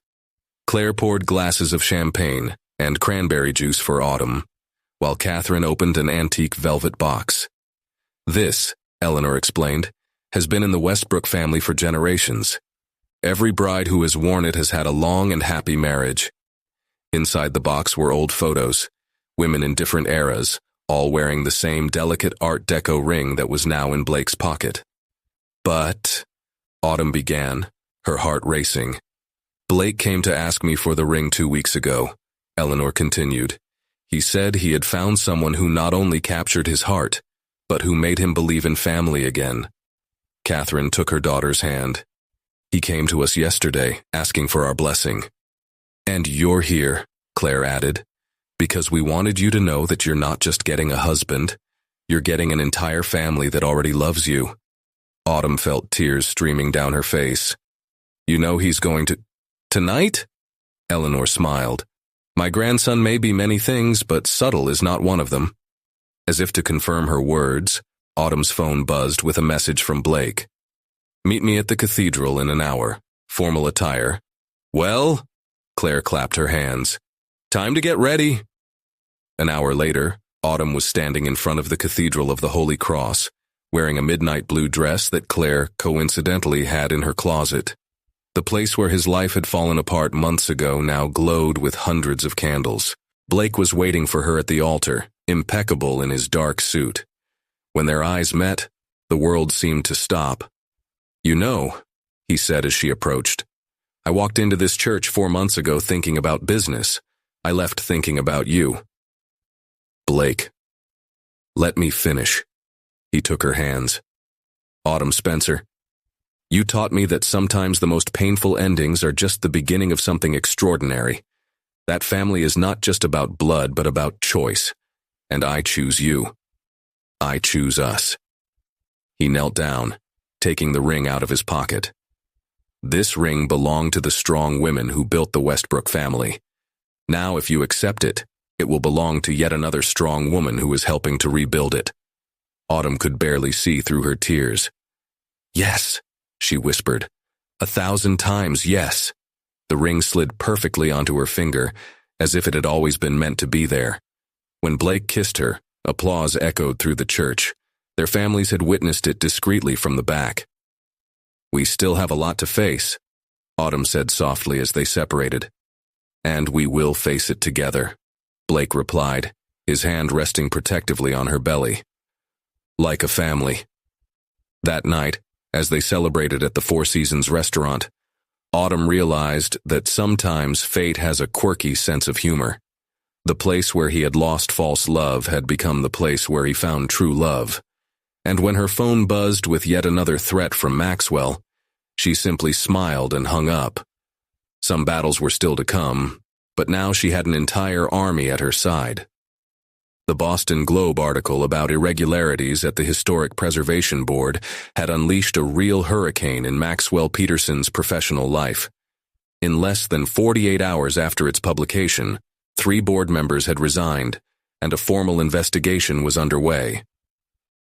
Claire poured glasses of champagne and cranberry juice for Autumn, while Catherine opened an antique velvet box. "This," Eleanor explained, "has been in the Westbrook family for generations. Every bride who has worn it has had a long and happy marriage." Inside the box were old photos, women in different eras, all wearing the same delicate Art Deco ring that was now in Blake's pocket. "But," Autumn began, her heart racing. "Blake came to ask me for the ring 2 weeks ago," Eleanor continued. "He said he had found someone who not only captured his heart, but who made him believe in family again." Catherine took her daughter's hand. "He came to us yesterday, asking for our blessing." "And you're here," Claire added, "because we wanted you to know that you're not just getting a husband, you're getting an entire family that already loves you." Autumn felt tears streaming down her face. "You know he's going to... Tonight?" Eleanor smiled. My grandson may be many things, but subtle is not one of them. As if to confirm her words, Autumn's phone buzzed with a message from Blake. Meet me at the cathedral in an hour. Formal attire. Well? Claire clapped her hands. Time to get ready. An hour later, Autumn was standing in front of the Cathedral of the Holy Cross, wearing a midnight blue dress that Claire coincidentally had in her closet. The place where his life had fallen apart months ago now glowed with hundreds of candles. Blake was waiting for her at the altar, impeccable in his dark suit. When their eyes met, the world seemed to stop. You know, he said as she approached, I walked into this church 4 months ago thinking about business. I left thinking about you. Blake. Let me finish. He took her hands. Autumn Spencer. You taught me that sometimes the most painful endings are just the beginning of something extraordinary. That family is not just about blood, but about choice. And I choose you. I choose us. He knelt down, taking the ring out of his pocket. This ring belonged to the strong women who built the Westbrook family. Now, if you accept it, it will belong to yet another strong woman who is helping to rebuild it. Autumn could barely see through her tears. Yes, she whispered. 1,000 times yes. The ring slid perfectly onto her finger, as if it had always been meant to be there. When Blake kissed her, applause echoed through the church. Their families had witnessed it discreetly from the back. We still have a lot to face, Autumn said softly as they separated. And we will face it together, Blake replied, his hand resting protectively on her belly. Like a family. That night, as they celebrated at the Four Seasons restaurant, Autumn realized that sometimes fate has a quirky sense of humor. The place where he had lost false love had become the place where he found true love. And when her phone buzzed with yet another threat from Maxwell, she simply smiled and hung up. Some battles were still to come, but now she had an entire army at her side. The Boston Globe article about irregularities at the Historic Preservation Board had unleashed a real hurricane in Maxwell Peterson's professional life. In less than 48 hours after its publication, 3 board members had resigned, and a formal investigation was underway.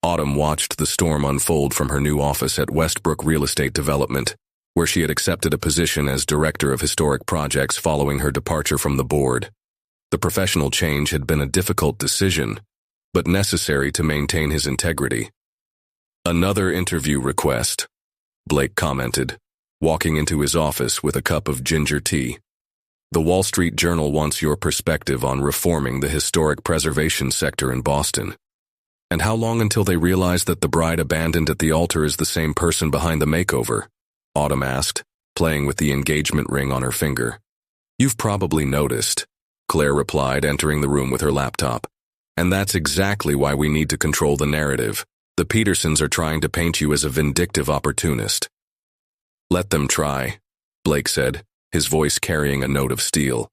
Autumn watched the storm unfold from her new office at Westbrook Real Estate Development, where she had accepted a position as Director of Historic Projects following her departure from the board. The professional change had been a difficult decision, but necessary to maintain his integrity. Another interview request, Blake commented, walking into his office with a cup of ginger tea. The Wall Street Journal wants your perspective on reforming the historic preservation sector in Boston. And how long until they realize that the bride abandoned at the altar is the same person behind the makeover? Autumn asked, playing with the engagement ring on her finger. You've probably noticed, Claire replied, entering the room with her laptop. And that's exactly why we need to control the narrative. The Petersons are trying to paint you as a vindictive opportunist. Let them try, Blake said, his voice carrying a note of steel.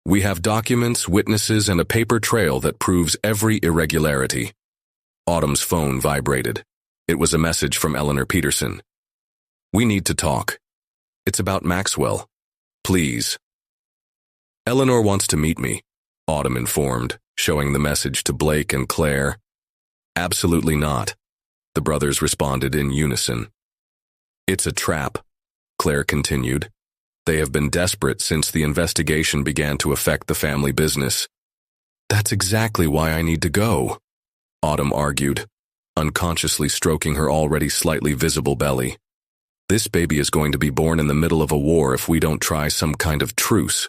We have documents, witnesses, and a paper trail that proves every irregularity. Autumn's phone vibrated. It was a message from Eleanor Peterson. We need to talk. It's about Maxwell. Please. Eleanor wants to meet me, Autumn informed, showing the message to Blake and Claire. Absolutely not, the brothers responded in unison. It's a trap, Claire continued. They have been desperate since the investigation began to affect the family business. That's exactly why I need to go, Autumn argued, unconsciously stroking her already slightly visible belly. This baby is going to be born in the middle of a war if we don't try some kind of truce.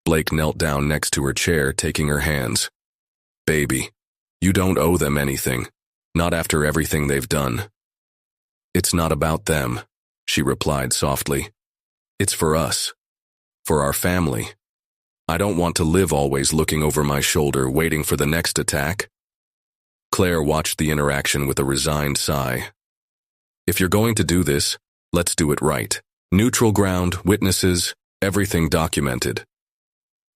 Blake knelt down next to her chair, taking her hands. Baby, you don't owe them anything, not after everything they've done. It's not about them, she replied softly. It's for us, for our family. I don't want to live always looking over my shoulder, waiting for the next attack. Claire watched the interaction with a resigned sigh. If you're going to do this, let's do it right. Neutral ground, witnesses, everything documented.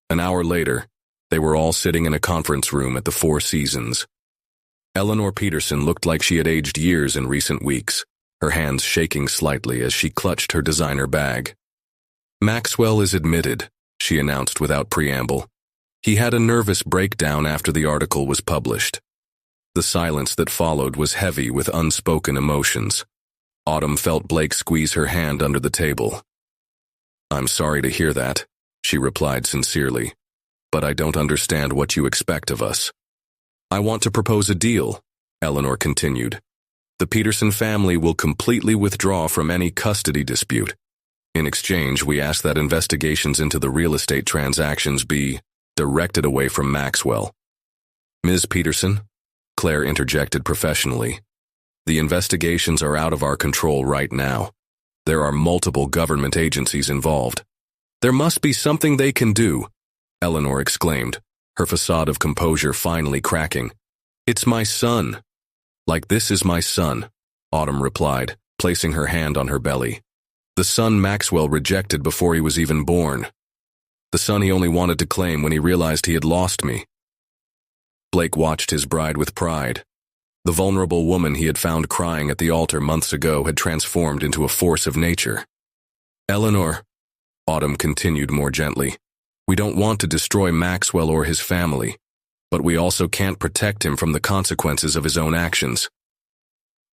An hour later, they were all sitting in a conference room at the Four Seasons. Eleanor Peterson looked like she had aged years in recent weeks, her hands shaking slightly as she clutched her designer bag. Maxwell is admitted, she announced without preamble. He had a nervous breakdown after the article was published. The silence that followed was heavy with unspoken emotions. Autumn felt Blake squeeze her hand under the table. "I'm sorry to hear that," she replied sincerely, "but I don't understand what you expect of us." "I want to propose a deal," Eleanor continued. "The Peterson family will completely withdraw from any custody dispute. In exchange, we ask that investigations into the real estate transactions be directed away from Maxwell." "Ms. Peterson," Claire interjected professionally, "the investigations are out of our control right now. There are multiple government agencies involved." "There must be something they can do," Eleanor exclaimed, her facade of composure finally cracking. "It's my son." "Like this is my son," Autumn replied, placing her hand on her belly. "The son Maxwell rejected before he was even born. The son he only wanted to claim when he realized he had lost me." Blake watched his bride with pride. The vulnerable woman he had found crying at the altar months ago had transformed into a force of nature. "Eleanor," Autumn continued more gently, "we don't want to destroy Maxwell or his family, but we also can't protect him from the consequences of his own actions."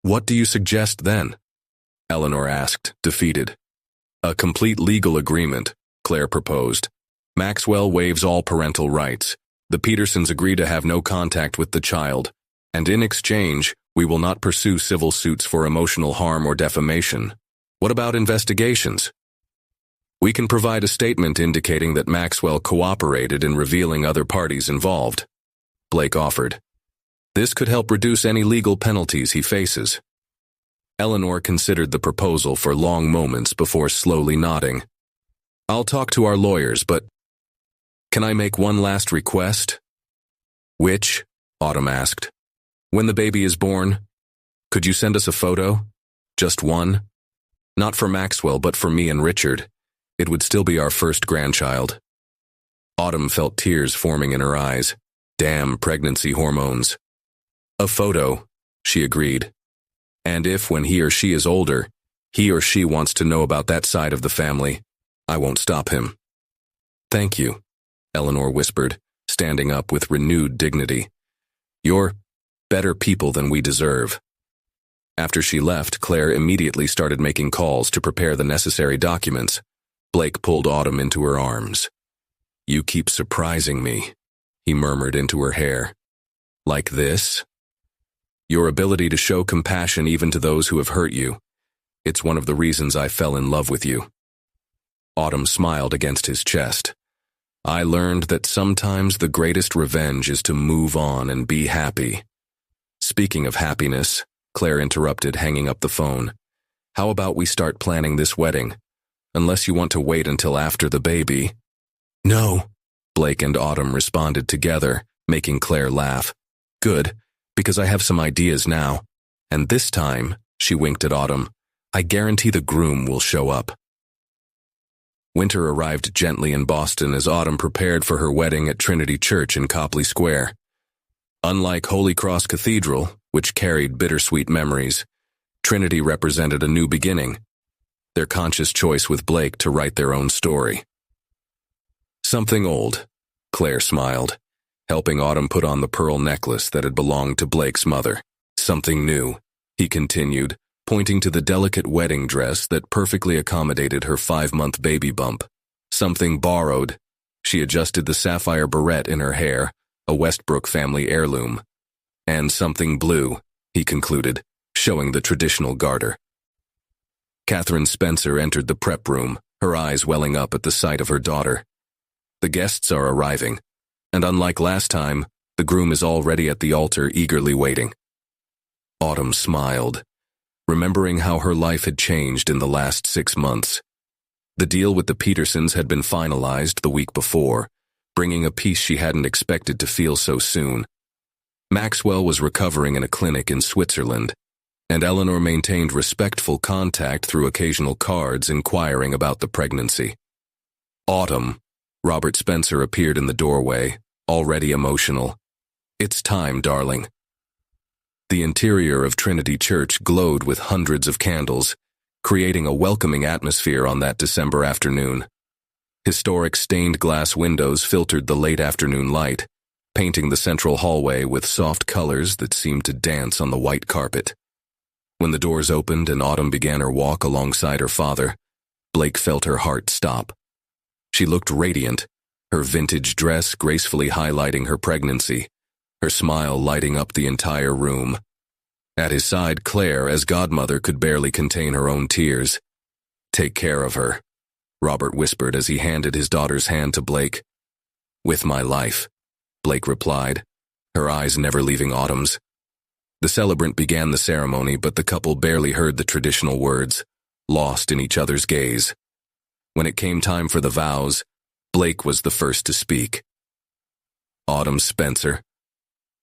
"What do you suggest then?" Eleanor asked, defeated. "A complete legal agreement," Claire proposed. "Maxwell waives all parental rights. The Petersons agree to have no contact with the child, and in exchange, we will not pursue civil suits for emotional harm or defamation. What about investigations?" "We can provide a statement indicating that Maxwell cooperated in revealing other parties involved," Blake offered. "This could help reduce any legal penalties he faces." Eleanor considered the proposal for long moments before slowly nodding. "I'll talk to our lawyers, but can I make one last request?" "Which?" Autumn asked. "When the baby is born, could you send us a photo? Just one? Not for Maxwell, but for me and Richard. It would still be our first grandchild." Autumn felt tears forming in her eyes. Damn pregnancy hormones. "A photo," she agreed. "And if, when he or she is older, he or she wants to know about that side of the family, I won't stop him." "Thank you," Eleanor whispered, standing up with renewed dignity. "You're better people than we deserve." After she left, Claire immediately started making calls to prepare the necessary documents. Blake pulled Autumn into her arms. "You keep surprising me," he murmured into her hair. "Like this? Your ability to show compassion even to those who have hurt you. It's one of the reasons I fell in love with you." Autumn smiled against his chest. "I learned that sometimes the greatest revenge is to move on and be happy." "Speaking of happiness," Claire interrupted, hanging up the phone, "how about we start planning this wedding? Unless you want to wait until after the baby." "No," Blake and Autumn responded together, making Claire laugh. "Good, because I have some ideas now. And this time," she winked at Autumn, "I guarantee the groom will show up." Winter arrived gently in Boston as Autumn prepared for her wedding at Trinity Church in Copley Square. Unlike Holy Cross Cathedral, which carried bittersweet memories, Trinity represented a new beginning, their conscious choice with Blake to write their own story. "Something old," Claire smiled, helping Autumn put on the pearl necklace that had belonged to Blake's mother. "Something new," he continued, pointing to the delicate wedding dress that perfectly accommodated her 5-month baby bump. "Something borrowed." She adjusted the sapphire barrette in her hair, a Westbrook family heirloom. "And something blue," he concluded, showing the traditional garter. Catherine Spencer entered the prep room, her eyes welling up at the sight of her daughter. "The guests are arriving, and unlike last time, the groom is already at the altar eagerly waiting." Autumn smiled, remembering how her life had changed in the last 6 months. The deal with the Petersons had been finalized the week before, bringing a peace she hadn't expected to feel so soon. Maxwell was recovering in a clinic in Switzerland, and Eleanor maintained respectful contact through occasional cards inquiring about the pregnancy. "Autumn," Robert Spencer appeared in the doorway, already emotional. "It's time, darling." The interior of Trinity Church glowed with hundreds of candles, creating a welcoming atmosphere on that December afternoon. Historic stained glass windows filtered the late afternoon light, painting the central hallway with soft colors that seemed to dance on the white carpet. When the doors opened and Autumn began her walk alongside her father, Blake felt her heart stop. She looked radiant, her vintage dress gracefully highlighting her pregnancy, her smile lighting up the entire room. At his side, Claire, as godmother, could barely contain her own tears. "Take care of her," Robert whispered as he handed his daughter's hand to Blake. "With my life," Blake replied, her eyes never leaving Autumn's. The celebrant began the ceremony, but the couple barely heard the traditional words, lost in each other's gaze. When it came time for the vows, Blake was the first to speak. "Autumn Spencer,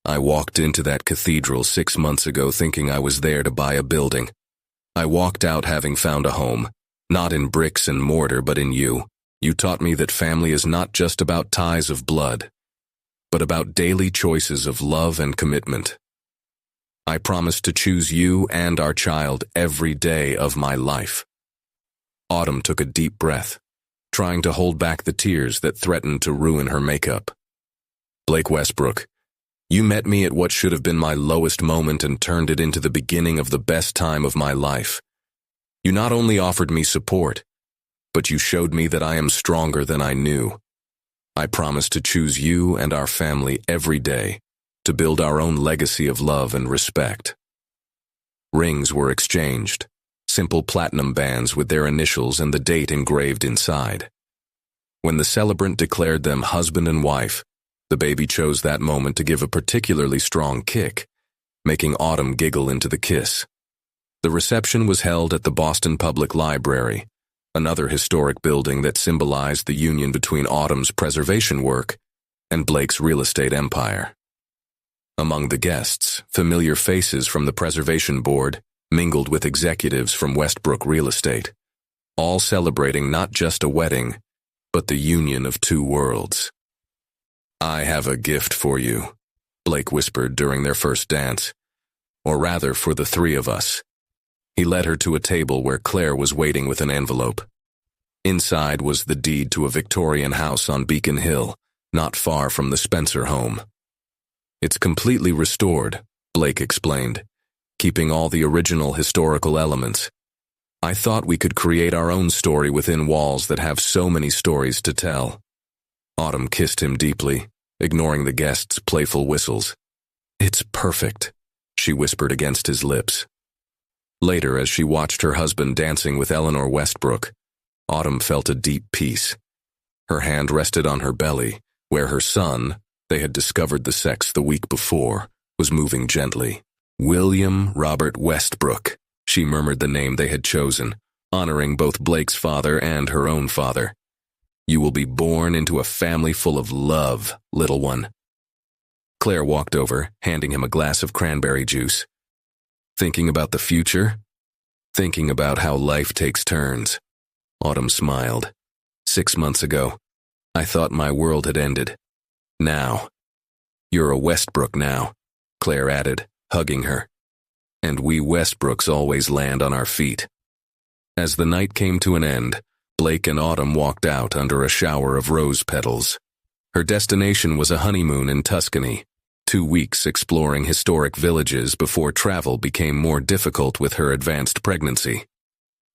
I walked into that cathedral 6 months ago thinking I was there to buy a building. I walked out having found a home, not in bricks and mortar but in you. You taught me that family is not just about ties of blood, but about daily choices of love and commitment. I promise to choose you and our child every day of my life." Autumn took a deep breath, trying to hold back the tears that threatened to ruin her makeup. "Blake Westbrook, you met me at what should have been my lowest moment and turned it into the beginning of the best time of my life. You not only offered me support, but you showed me that I am stronger than I knew. I promise to choose you and our family every day, to build our own legacy of love and respect." Rings were exchanged, simple platinum bands with their initials and the date engraved inside. When the celebrant declared them husband and wife, the baby chose that moment to give a particularly strong kick, making Autumn giggle into the kiss. The reception was held at the Boston Public Library, another historic building that symbolized the union between Autumn's preservation work and Blake's real estate empire. Among the guests, familiar faces from the preservation board mingled with executives from Westbrook Real Estate, all celebrating not just a wedding, but the union of two worlds. "I have a gift for you," Blake whispered during their first dance, or rather for the three of us. He led her to a table where Claire was waiting with an envelope. Inside was the deed to a Victorian house on Beacon Hill, not far from the Spencer home. "It's completely restored," Blake explained, keeping all the original historical elements. "I thought we could create our own story within walls that have so many stories to tell." Autumn kissed him deeply, ignoring the guests' playful whistles. "It's perfect," she whispered against his lips. Later, as she watched her husband dancing with Eleanor Westbrook, Autumn felt a deep peace. Her hand rested on her belly, where her son, they had discovered the sex the week before, was moving gently. "William Robert Westbrook," she murmured the name they had chosen, honoring both Blake's father and her own father. "You will be born into a family full of love, little one." Claire walked over, handing him a glass of cranberry juice. "Thinking about the future? Thinking about how life takes turns." Autumn smiled. 6 months ago, I thought my world had ended. Now, you're a Westbrook now," Claire added, hugging her. "And we Westbrooks always land on our feet." As the night came to an end, Blake and Autumn walked out under a shower of rose petals. Her destination was a honeymoon in Tuscany, 2 weeks exploring historic villages before travel became more difficult with her advanced pregnancy.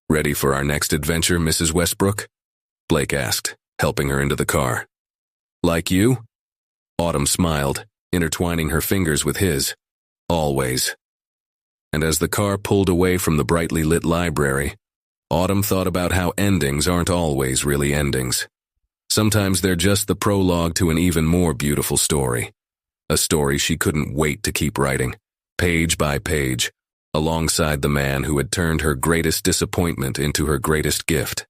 "Ready for our next adventure, Mrs. Westbrook?" Blake asked, helping her into the car. "Like you?" Autumn smiled, intertwining her fingers with his. "Always." And as the car pulled away from the brightly lit library, Autumn thought about how endings aren't always really endings. Sometimes they're just the prologue to an even more beautiful story. A story she couldn't wait to keep writing, page by page, alongside the man who had turned her greatest disappointment into her greatest gift.